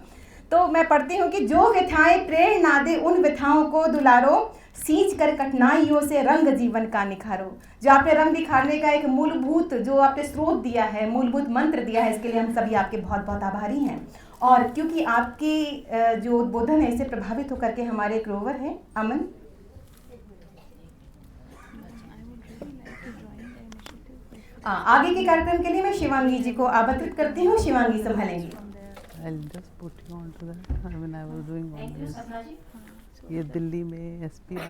S1: तो मैं पढ़ती हूँ कि जो व्यथाएं प्रेरणा दे उन व्यथाओं को दुलारो, सींच कर कठिनाइयों से रंग जीवन का निखारो। जो आपने रंग दिखाने का एक मूलभूत जो आपने स्रोत दिया है, मूलभूत मंत्र दिया है, इसके लिए हम सभी आपके बहुत बहुत आभारी हैं। और क्योंकि आपकी जो उद्बोधन है, इससे प्रभावित होकर के हमारे एक रोवर हैं अमन, आगे के कार्यक्रम के लिए मैं शिवांगी जी को आमंत्रित करती हूँ। Shivangi संभालेंगी।
S10: I'll just put you on to that. I mean, I was doing all this. ये दिल्ली में SP